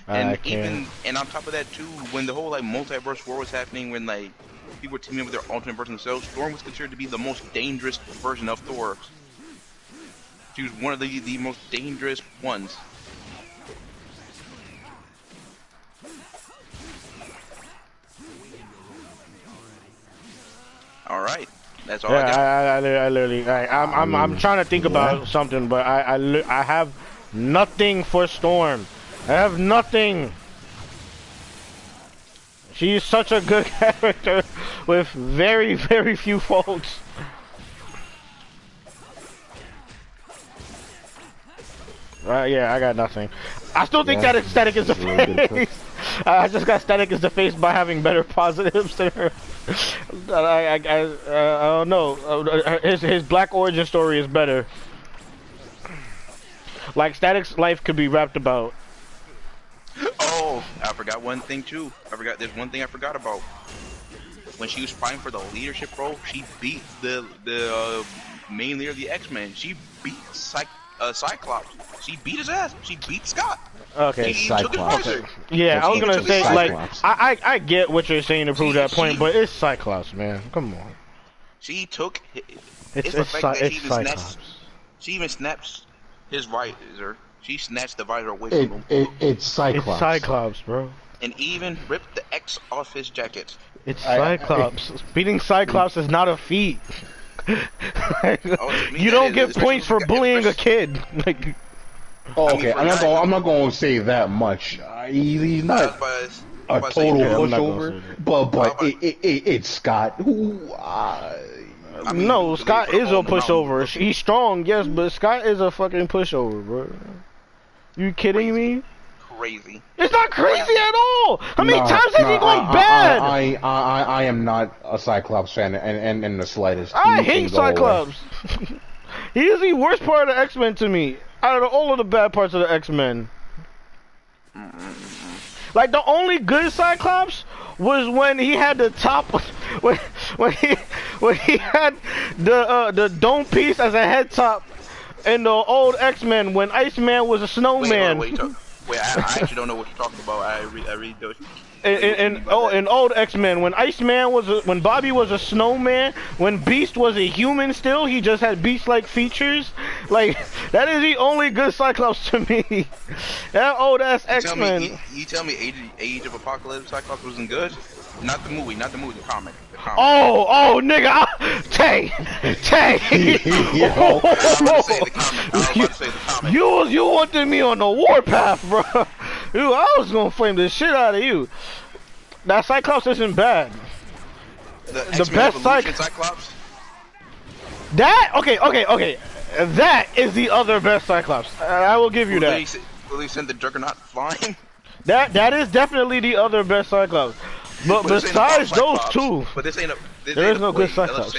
And and on top of that too, when the whole like multiverse war was happening, when like people were teaming up with their alternate version themselves, Storm was considered to be the most dangerous version of Thor. She was one of the most dangerous ones. All right, that's all I got. I'm trying to think about something, but I have nothing for Storm. I have nothing. She's such a good character with very, very few faults. Yeah, I got nothing. I still think that Static is the face. I just got Static as the face by having better positives than her. I don't know. His black origin story is better. Like Static's life could be rapped about. Oh, I forgot one thing too. There's one thing I forgot about. When she was fighting for the leadership role, she beat the main leader of the X-Men. She beat Cyclops. She beat his ass. She beat Scott. Okay, Cyclops. Okay. Yeah, I was gonna say Cyclops. like I get what you're saying to prove that point, but it's Cyclops, man. Come on. She took. It's Cyclops. She even snaps his visor. She snatched the visor away from him. It's Cyclops. It's Cyclops, bro. And even ripped the X off his jacket. It's Cyclops. Beating Cyclops is not a feat. You don't get points for bullying a kid. Like. Oh, okay, I'm not going to say that much. He's not a total pushover, but it's Scott. No, Scott is a pushover. He's strong, yes, but Scott is a fucking pushover, bro. You kidding me? Crazy. It's not crazy at all. How many times has he gone bad? I am not a Cyclops fan, and in the slightest. I hate Cyclops. He is the worst part of the X-Men to me. Out of all of the bad parts of the X-Men. Like, the only good Cyclops was when he had the top, when he had the dome piece as a head top in the old X-Men when Iceman was a snowman. Wait, I actually don't know what you're talking about. I really don't. In old X-Men, when Iceman when Bobby was a snowman, when Beast was a human still, he just had Beast-like features. Like, that is the only good Cyclops to me. That old ass X-Men. You tell me Age of Apocalypse Cyclops wasn't good? Not the movie, the comic. The comic. Oh, nigga, Tay. Yo. I was about to say the comic. You wanted me on the warpath, bro. I was gonna flame the shit out of you. That Cyclops isn't bad. The best Cyclops. That okay. That is the other best Cyclops. I will give you that. Will they send the Juggernaut flying? That is definitely the other best Cyclops. But besides those two, but there is no good Cyclops.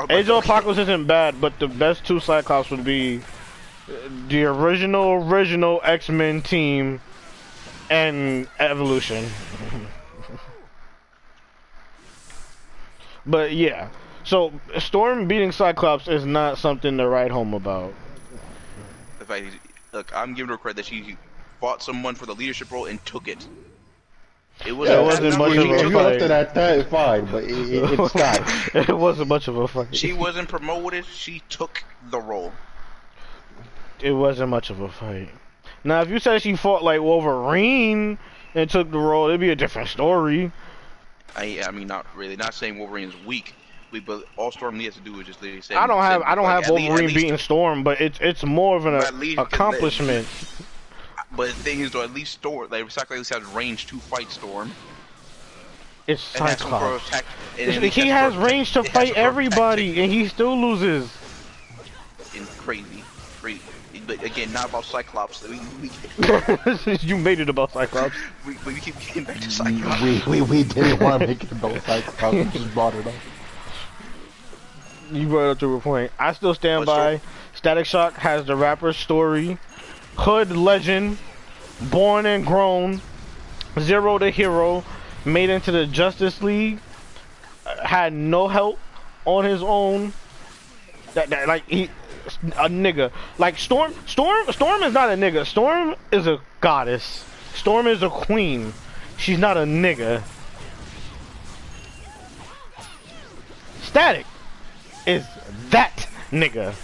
Age of Apocalypse isn't bad, but the best two Cyclops would be the original X-Men team and Evolution. But yeah, so Storm beating Cyclops is not something to write home about. The fact is, look, I'm giving her credit that she fought someone for the leadership role and took it. It wasn't much of a fight. You left it at that, fine, but it's not. It wasn't much of a fight. She wasn't promoted. She took the role. It wasn't much of a fight. Now, if you said she fought like Wolverine and took the role, it'd be a different story. I mean, not really. Not saying Wolverine is weak, but all Storm needs to do is just literally say. I don't have Wolverine beating Storm, but it's more of an accomplishment. But the thing is, though, at least Storm, like Cyclops has range to fight Storm. It's Cyclops. He has range to fight everybody, and he still loses. It's crazy. But again, not about Cyclops. You made it about Cyclops. we keep getting back to Cyclops. We didn't want to make it about Cyclops. We just brought it up. You brought it up to a point. I still stand by. Static Shock has the rapper story. Hood legend. Born and grown. Zero the hero. Made into the Justice League. Had no help on his own. That like he. A nigga. Like Storm is not a nigga. Storm is a goddess. Storm is a queen. She's not a nigga. Static is that nigga.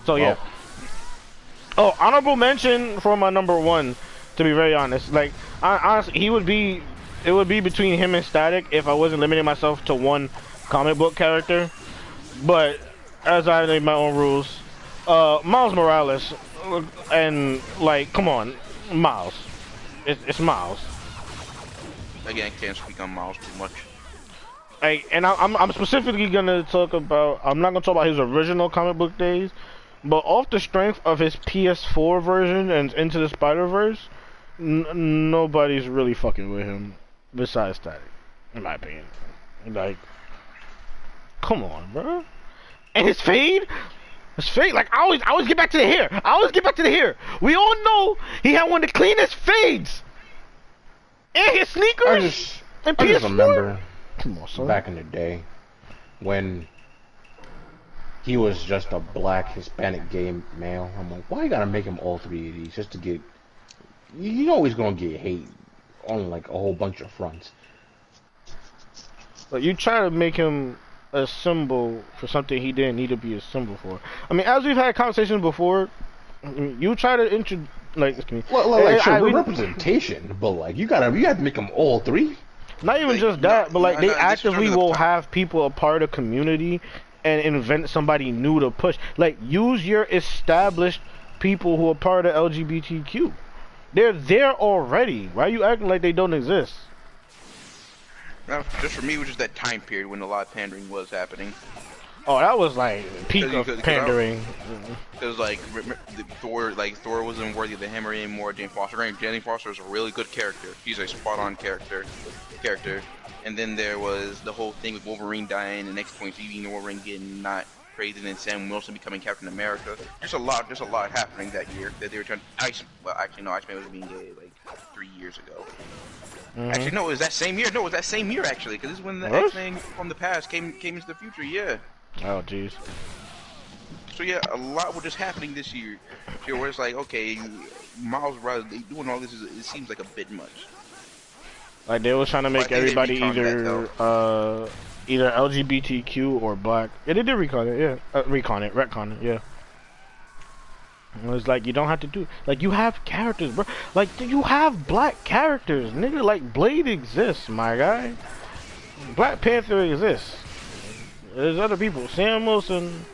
So yeah. Oh, honorable mention for my number one, to be very honest. Like honestly, it would be between him and Static if I wasn't limiting myself to one comic book character. But as I made my own rules, Miles Morales, and like, come on, Miles, it's Miles. Again, I can't speak on Miles too much. And I'm specifically gonna talk about. I'm not gonna talk about his original comic book days, but off the strength of his PS4 version and Into the Spider-Verse, nobody's really fucking with him. Besides Static, in my opinion. Like, come on, bro. And his fade, like I always get back to the hair. We all know he had one of the cleanest fades. And his sneakers. I just remember, come on, son, back in the day when he was just a black Hispanic gay male. I'm like, why you gotta make him all three of these just to get? You always gonna get hate on like a whole bunch of fronts. But you try to make him a symbol for something he didn't need to be a symbol for. I mean, as we've had conversations before, you try to representation, but like you have to make them all three. Not even just that, but like they actively will have people a part of the community and invent somebody new to push. Like, use your established people who are part of LGBTQ. They're there already. Why are you acting like they don't exist? Now, just for me, it was just that time period when a lot of pandering was happening. Oh, that was like peak of pandering. It was like Thor wasn't worthy of the hammer anymore. Jane Foster was a really good character. She's a spot-on character. And then there was the whole thing with Wolverine dying, and X-Point TV Wolverine getting not crazy, and then Sam Wilson becoming Captain America. There's a lot happening that year that they were trying. Iceman was being gay like 3 years ago. Actually, no, it was that same year. Actually, because this is when the X-Men from the past came into the future. Yeah. Oh, jeez. So yeah, a lot was just happening this year. Where it's like, okay, Miles Morales doing all this it seems like a bit much. Like they was trying to make everybody either LGBTQ or black. Yeah, they did retcon it, yeah. It's like you don't have to do like you have characters, bro. Like you have black characters, nigga. Like Blade exists, my guy. Black Panther exists. There's other people. Sam Wilson.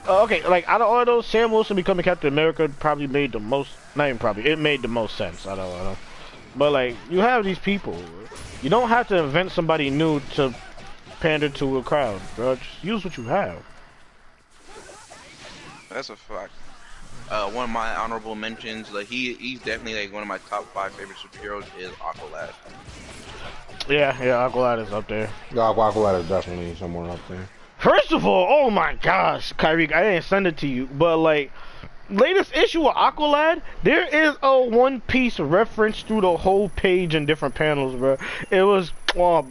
Okay, like out of all those, Sam Wilson becoming Captain America probably made the most. Not even probably. It made the most sense. I don't know. But like you have these people. You don't have to invent somebody new to pander to a crowd, bro. Just use what you have. That's a fact. One of my honorable mentions, like he's definitely like one of my top 5 favorite superheroes is Aqualad. Yeah, Aqualad is up there. Aqualad is definitely somewhere up there. First of all, oh my gosh, Kyrie, I didn't send it to you, but like, latest issue of Aqualad, there is a One Piece reference through the whole page in different panels, bro. It was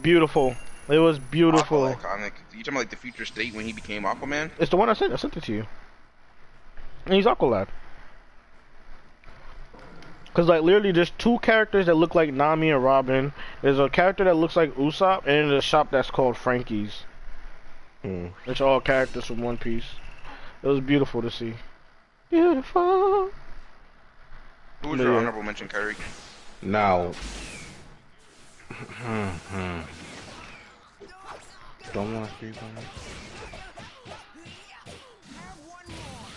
beautiful. It was beautiful. Aqualad comic. You talking about like the future state when he became Aquaman? It's the one I sent. I sent it to you. And he's Aqualad. Cause like literally, there's 2 characters that look like Nami and Robin. There's a character that looks like Usopp, and there's a shop that's called Frankie's. It's all characters from One Piece. It was beautiful to see. Beautiful. Who was your honorable mention, Kyrie? Now, don't want to speak on it.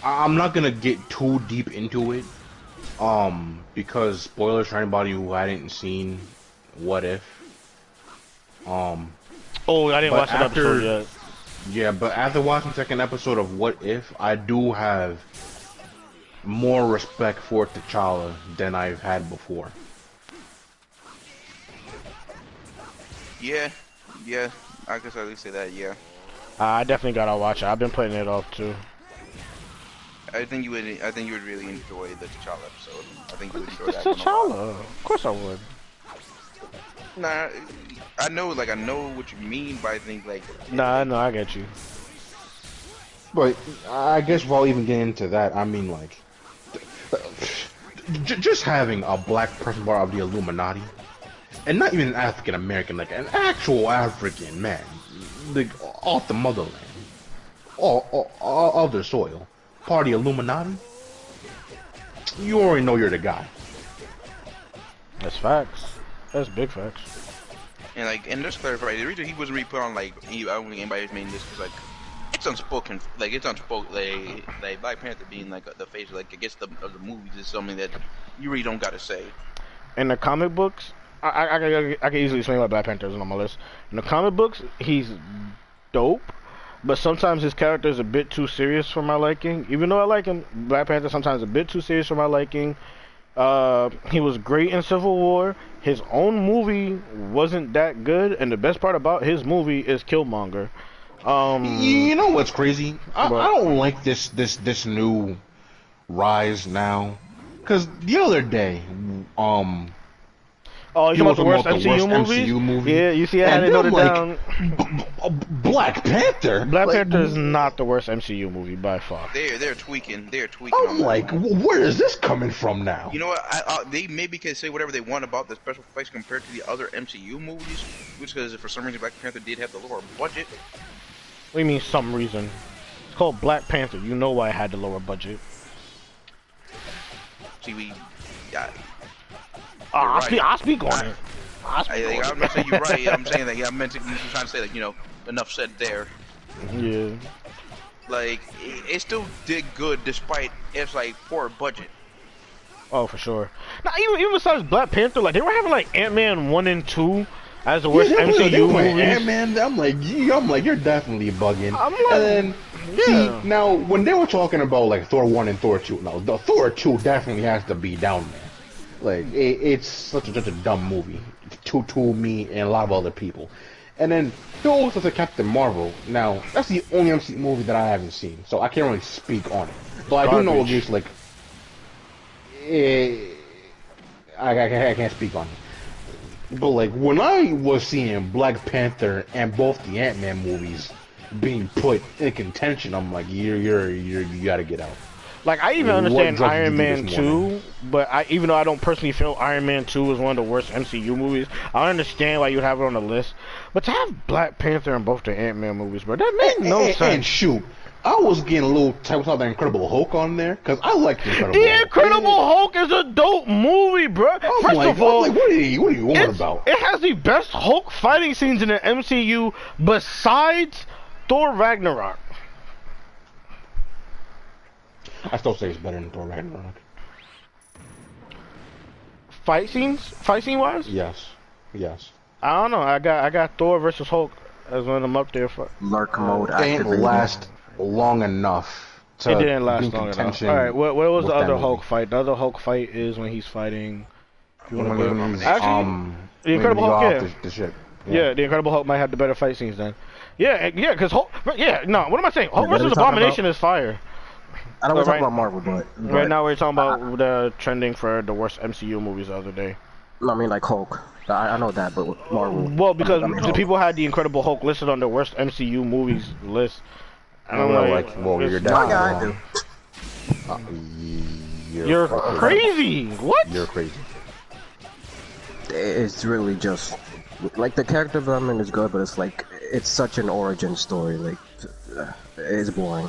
I'm not gonna get too deep into it, because spoilers for anybody who hadn't seen What If. Oh, I didn't watch that episode yet. Yeah, but after watching the second episode of What If, I do have more respect for T'Challa than I've had before. Yeah, I guess I would say that. Yeah. I definitely gotta watch it. I've been putting it off too. I think you would really enjoy the T'Challa episode. I think you would enjoy that. T'Challa. Of course I would. Nah, I know what you mean, but I think like. Nah, no, I get you. But I guess while even getting into that, I mean like, just having a black person part of the Illuminati, and not even an African American, like an actual African man, like off the motherland, all their soil, part of the Illuminati. You already know you're the guy. That's facts. That's big facts. And like, and just clarify, the reason he wasn't really put on like, I don't think anybody's made this because like, it's unspoken. Like Black Panther being like the face, like I guess of the movies is something that you really don't gotta say. In the comic books, I can easily explain why Black Panther isn't on my list. In the comic books, he's dope, but sometimes his character is a bit too serious for my liking. Even though I like him, Black Panther sometimes a bit too serious for my liking. He was great in Civil War. His own movie wasn't that good, and the best part about his movie is Killmonger. You know what's crazy? I don't like this new rise now, because the other day, oh, you talking about the worst MCU movie? Yeah, you see, I had to note it down. Black Panther. Black Panther is not the worst MCU movie by far. They're tweaking. I'm like, where is this coming from now? You know what? They maybe can say whatever they want about the special effects compared to the other MCU movies, which because for some reason Black Panther did have the lower budget. What do you mean some reason? It's called Black Panther. You know why it had the lower budget. See, I'll speak on it. I'm not saying you're right. I'm saying that I'm meant to. You're trying to say like enough said there. Yeah. Like it still did good despite its like poor budget. Oh, for sure. Now even besides Black Panther, like they were having like Ant-Man 1 and 2 as the worst MCU movies. Ant-Man, I'm like, you're definitely bugging. I'm like, and then see now when they were talking about like Thor 1 and Thor 2, no, the Thor 2 definitely has to be down there. Like it's such a dumb movie to me and a lot of other people. And then there was also Captain Marvel. Now that's the only MCU movie that I haven't seen, so I can't really speak on it. But I do know it's like I can't speak on it. But like when I was seeing Black Panther and both the Ant-Man movies being put in contention, I'm like, you gotta get out. Like I even understand Iron Man 2, but even though I don't personally feel Iron Man 2 is one of the worst MCU movies, I understand why you have it on the list. But to have Black Panther in both the Ant-Man movies, bro, that makes no sense. And shoot, I was getting a little type of the Incredible Hulk on there because I like the Incredible Hulk. The Incredible Hulk is a dope movie, bro. First of all, what are you on about? It has the best Hulk fighting scenes in the MCU besides Thor Ragnarok. I still say it's better than Thor Ragnarok. Fight scene wise? Yes. I don't know. I got Thor versus Hulk as one of them up there for. Lurk mode It activated. didn't last long enough. It didn't last long enough. All right, what was the other Hulk fight? The other Hulk fight is when he's fighting. Actually, the Incredible Hulk, yeah. The shit. Yeah, the Incredible Hulk might have the better fight scenes then. Yeah, because Hulk. Yeah, no. What am I saying? Hulk versus Abomination is fire. I don't want to talk about Marvel, but right now we're talking about the trending for the worst MCU movies the other day. No, I mean like Hulk. I know that, but Marvel. Well, because the people had the Incredible Hulk listed on the worst MCU movies list. I don't know, you're down. You're crazy. What? You're crazy. It's really just like the character development is good, but it's such an origin story. Like it's boring.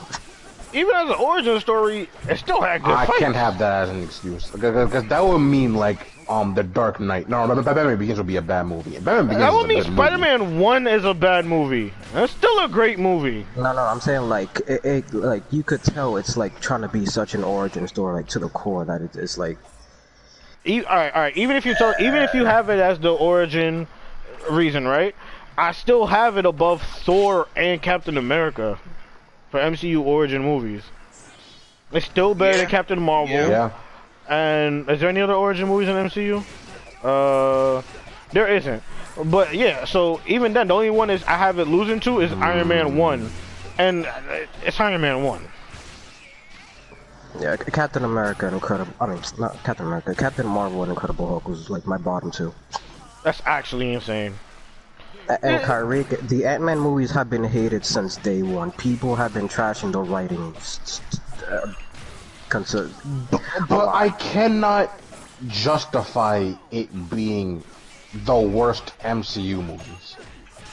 Even as an origin story, it still had good fights. I can't have that as an excuse because that would mean like The Dark Knight. No, Batman Begins would be a bad movie. Batman Begins that would mean Spider-Man 1 is a bad movie. That's still a great movie. No, I'm saying like like you could tell it's like trying to be such an origin story, like to the core that it's like. All right. Even if you have it as the origin reason, right? I still have it above Thor and Captain America for MCU origin movies. It's still better than Captain Marvel. Yeah. And is there any other origin movies in MCU? There isn't. But yeah, so even then, the only one I have it losing to is Iron Man 1, and it's Iron Man 1. Yeah, Captain America and Incredible. I mean, not Captain America. Captain Marvel and Incredible Hulk was like my bottom two. That's actually insane. And Kyrie, the Ant-Man movies have been hated since day one. People have been trashing the writing. But I cannot justify it being the worst MCU movies.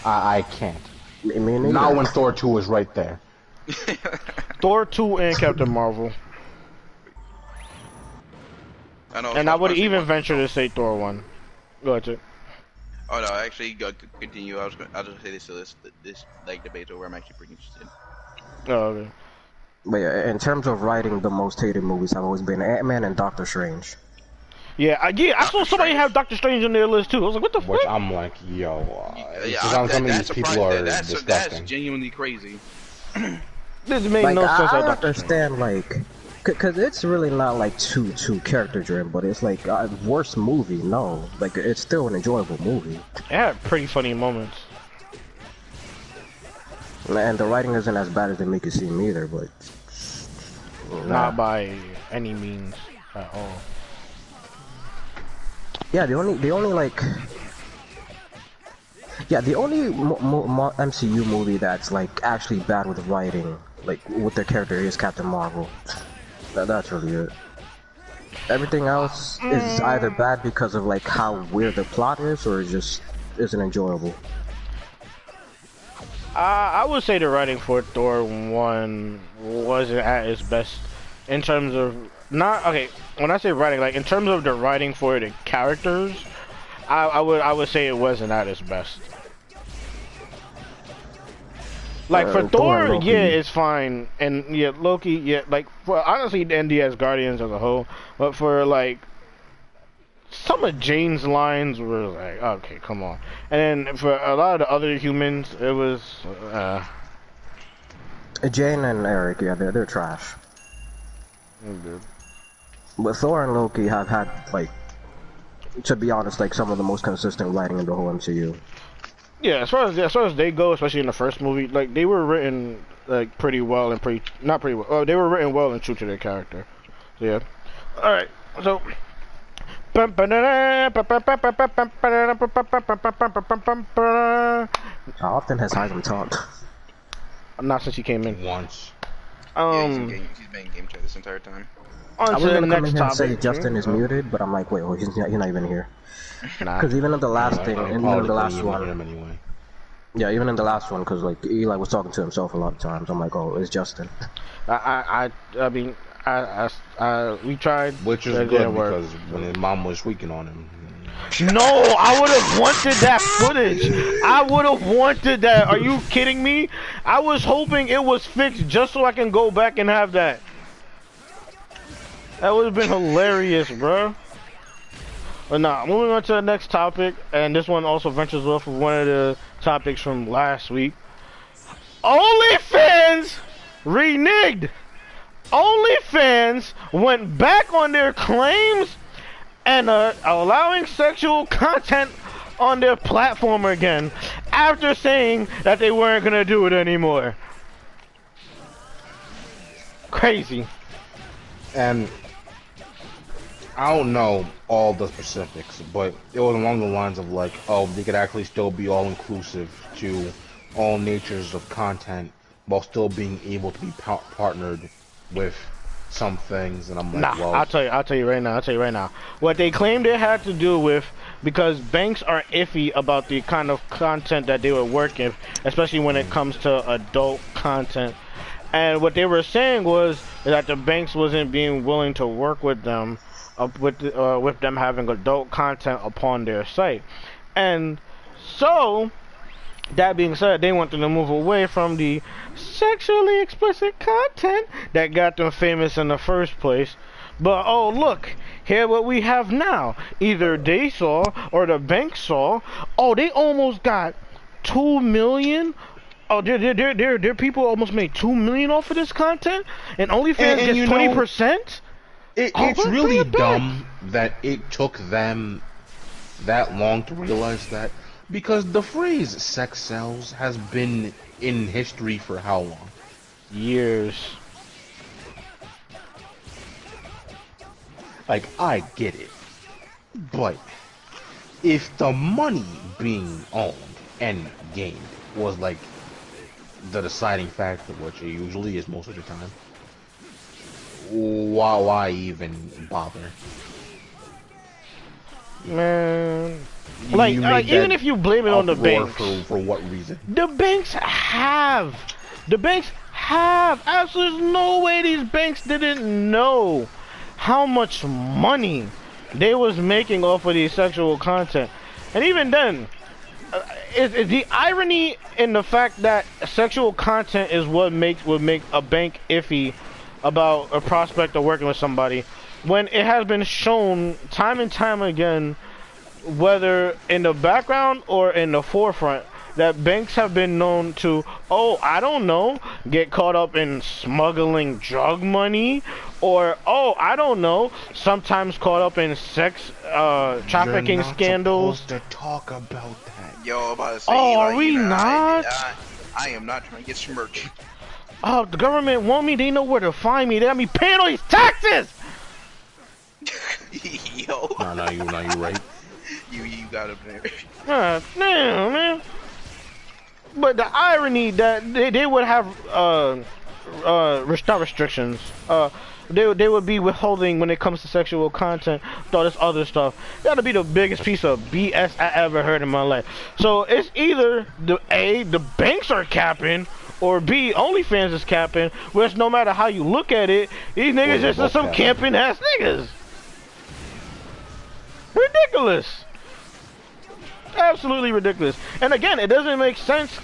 I can't. Not when Thor 2 is right there. Thor 2 and Captain Marvel. I would even venture to say Thor 1. Go ahead, Chip. Oh no, actually, continue. I'll just say this like debate over. I'm actually pretty interested. Oh, okay. But yeah, in terms of writing, the most hated movies have always been Ant-Man and Doctor Strange. Yeah, I saw somebody have Doctor Strange on their list too. I was like, what the fuck? Which I'm like, yo, some of these people are disgusting. That's genuinely crazy. This made no sense. I understand, like, because it's really not like too character driven, but it's like worst movie. No, like it's still an enjoyable movie. It had pretty funny moments. And the writing isn't as bad as they make it seem either, but not by any means at all. Yeah, the only MCU movie that's like actually bad with writing, like with their character, is Captain Marvel. That's really it. Everything else is either bad because of like how weird the plot is, or it just isn't enjoyable. I would say the writing for Thor 1 wasn't at its best in terms of when I say writing, like in terms of the writing for the characters, I would say it wasn't at its best. Like for Thor, yeah, it's fine, and yeah, Loki, yeah, like for honestly, NDS Guardians as a whole, but for like some of Jane's lines were like, okay, come on, and then for a lot of the other humans, it was Jane and Eric, yeah, they're trash. Good. But Thor and Loki have had, like, to be honest, like some of the most consistent writing in the whole MCU. Yeah, as far as they go, especially in the first movie, like they were written like pretty well and not pretty well. Oh, they were written well and true to their character. So, yeah. All right. So. How often has Heisman talked? Not since he came in. Once. Yeah, he's been game chat this entire time. On I was to the gonna come next in here and topic. say Justin is muted, but I'm like, wait, he's not even here. Because even in the last thing, in the last one, Yeah, even in the last one, because like Eli was talking to himself a lot of times. I'm like, oh, it's Justin. I mean, we tried. Which is it good didn't work. because when his mom was tweaking on him. No, I would have wanted that footage. I would have wanted that. Are you kidding me? I was hoping it was fixed just so I can go back and have that. That would have been hilarious, bro. But nah, moving on to the next topic, and this one also ventures off of one of the topics from last week. OnlyFans reneged. OnlyFans went back on their claims and allowing sexual content on their platform again after saying that they weren't gonna do it anymore. Crazy. And I don't know all the specifics, but it was along the lines of like, oh, they could actually still be all inclusive to all natures of content while still being able to be partnered with some things. And I'm like, nah, well, I'll tell you right now. What they claimed it had to do with, because banks are iffy about the kind of content that they were working, especially when it comes to adult content. And what they were saying was that the banks wasn't being willing to work with them, with them having adult content upon their site. And so, that being said, they wanted to move away from the sexually explicit content that got them famous in the first place. But oh look, here what we have now. Either they saw or the bank saw. Oh, they almost got 2 million. Oh, their people almost made 2 million off of this content, and OnlyFans gets 20%. It's really dumb that it took them that long to realize that, because the phrase "sex sells" has been in history for how long? Years. Like, I get it, but if the money being owned and gained was like the deciding factor, which it usually is most of the time, why even bother? Man, like even if you blame it on the banks, for what reason? The banks have absolutely no way these banks didn't know how much money they was making off of these sexual content. And even then, is the irony in the fact that sexual content is what would make a bank iffy about a prospect of working with somebody, when it has been shown time and time again, whether in the background or in the forefront, that banks have been known to, oh, I don't know, get caught up in smuggling drug money, or, oh, I don't know, sometimes caught up in sex trafficking scandals. You're not supposed to talk about that. Yo, I'm about to say, oh, Eli, are we not? I am not trying to get smirked. Oh, the government want me, they know where to find me, they got me paying all these taxes! Yo. No, you right. You got him there. Damn, man. But the irony that they would have not restrictions, they would be withholding when it comes to sexual content, all this other stuff. That'll be the biggest piece of BS I ever heard in my life. So it's either the banks are capping, or B, OnlyFans is capping, which no matter how you look at it, these niggas just are some camping ass niggas. Ridiculous. Absolutely ridiculous. And again, it doesn't make sense,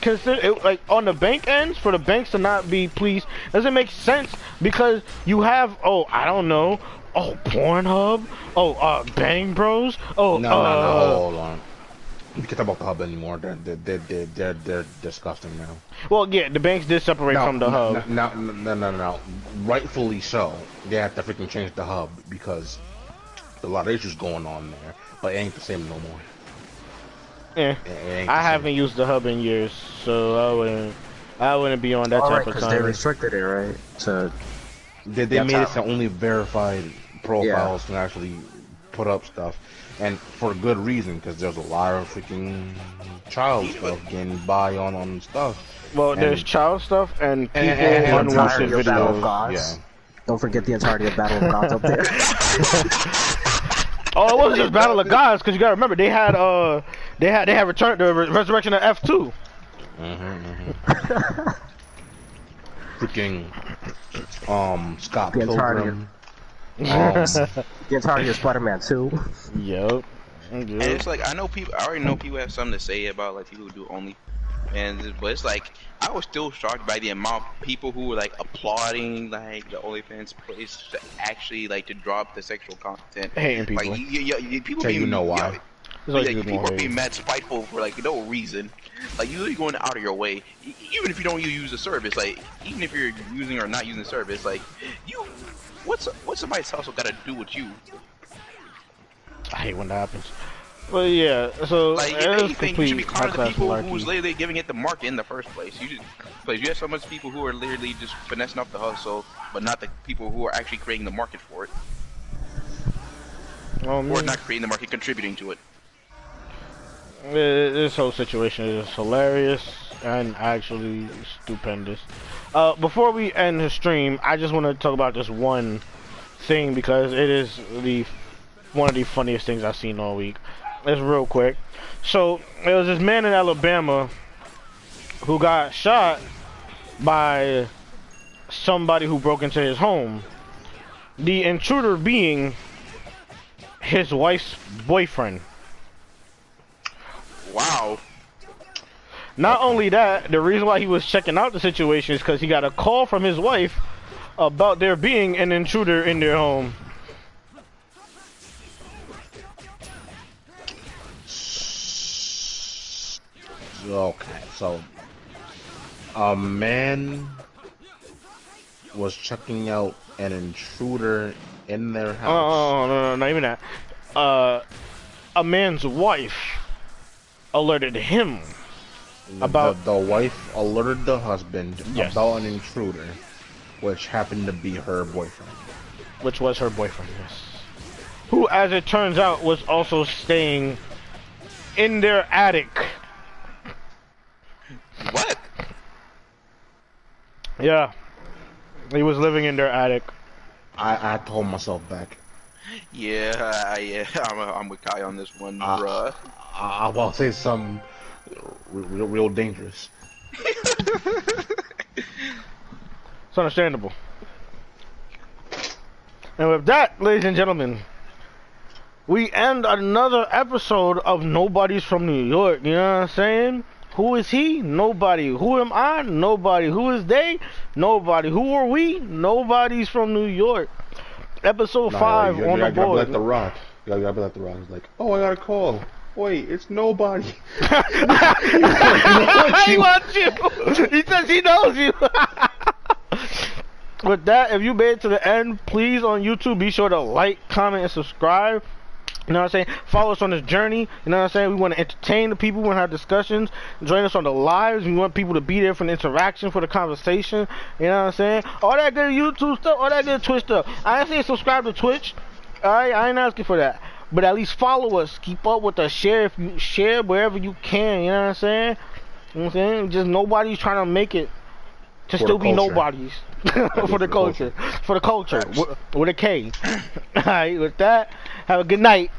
like on the bank ends, for the banks to not be pleased. Doesn't make sense because you have, oh, I don't know, oh, Pornhub, oh, Bang Bros, oh, no, hold on. We can't talk about the hub anymore. They're disgusting now. Well, yeah, the banks did separate from the hub. No. Rightfully so. They have to freaking change the hub because there's a lot of issues going on there. But it ain't the same no more. Yeah, I haven't used the hub in years, so I wouldn't be on that type of time. They restricted it, right? So they made it so only verified profiles can actually put up stuff, and for good reason, because there's a lot of freaking child stuff getting by on stuff. Well, there's child stuff and people unwanted videos. Yeah. Don't forget the entirety of Battle of Gods up there. Oh, it wasn't just Battle of Gods, because you gotta remember they had returned the resurrection of F2. Freaking Scott Getting tired of Pilgrim. getting tired of your Spider-Man 2. Yup. And it's like I already know people have something to say about like people who do only. But it's like I was still shocked by the amount of people who were like applauding like the OnlyFans place to actually like to drop the sexual content. Hating people. Like people Tell you know why. People are being mad spiteful for like no reason. Like you're going out of your way, even if you don't use the service. Like even if you're using or not using the service, like what's somebody's hustle got to do with you? I hate when that happens. But yeah, so like if anything, you should be calling the people who's literally giving it the market in the first place. Because you have so much people who are literally just finessing off the hustle, but not the people who are actually creating the market for it, or not creating the market, contributing to it. This whole situation is hilarious and actually stupendous. Before we end the stream, I just want to talk about this one thing because it is one of the funniest things I've seen all week. It's real quick. So there was this man in Alabama who got shot by somebody who broke into his home. The intruder being his wife's boyfriend. Wow. Not only that, the reason why he was checking out the situation is because he got a call from his wife about there being an intruder in their home. Okay, so a man was checking out an intruder in their house. Oh, no, not even that. A man's wife alerted him about... The wife alerted the husband Yes. about an intruder, which happened to be her boyfriend. Which was her boyfriend, yes. Who, as it turns out, was also staying in their attic. What? Yeah. He was living in their attic. I had to hold myself back. Yeah, I'm with Kai on this one, bruh. I will say something real dangerous. It's understandable. And with that, ladies and gentlemen, we end another episode of Nobodies from New York. You know what I'm saying? Who is he? Nobody. Who am I? Nobody. Who is they? Nobody. Who are we? Nobody's from New York. Episode 5 on the board. You gotta be like The Rock. You gotta be like The Rock. It's like, oh, I got a call. Wait, it's nobody. He wants you. He says he knows you. With that, if you made it to the end, please on YouTube be sure to like, comment, and subscribe. You know what I'm saying? Follow us on this journey. You know what I'm saying? We want to entertain the people. We want to have discussions. Join us on the lives. We want people to be there for the interaction, for the conversation. You know what I'm saying? All that good YouTube stuff, all that good Twitch stuff. I ain't saying subscribe to Twitch. Alright? I ain't asking for that. But at least follow us. Keep up with us. Share if you share wherever you can. You know what I'm saying? You know what I'm saying? Just nobody's trying to make it to still be nobodies. For the culture. For the culture. With a K. Alright, with that, have a good night.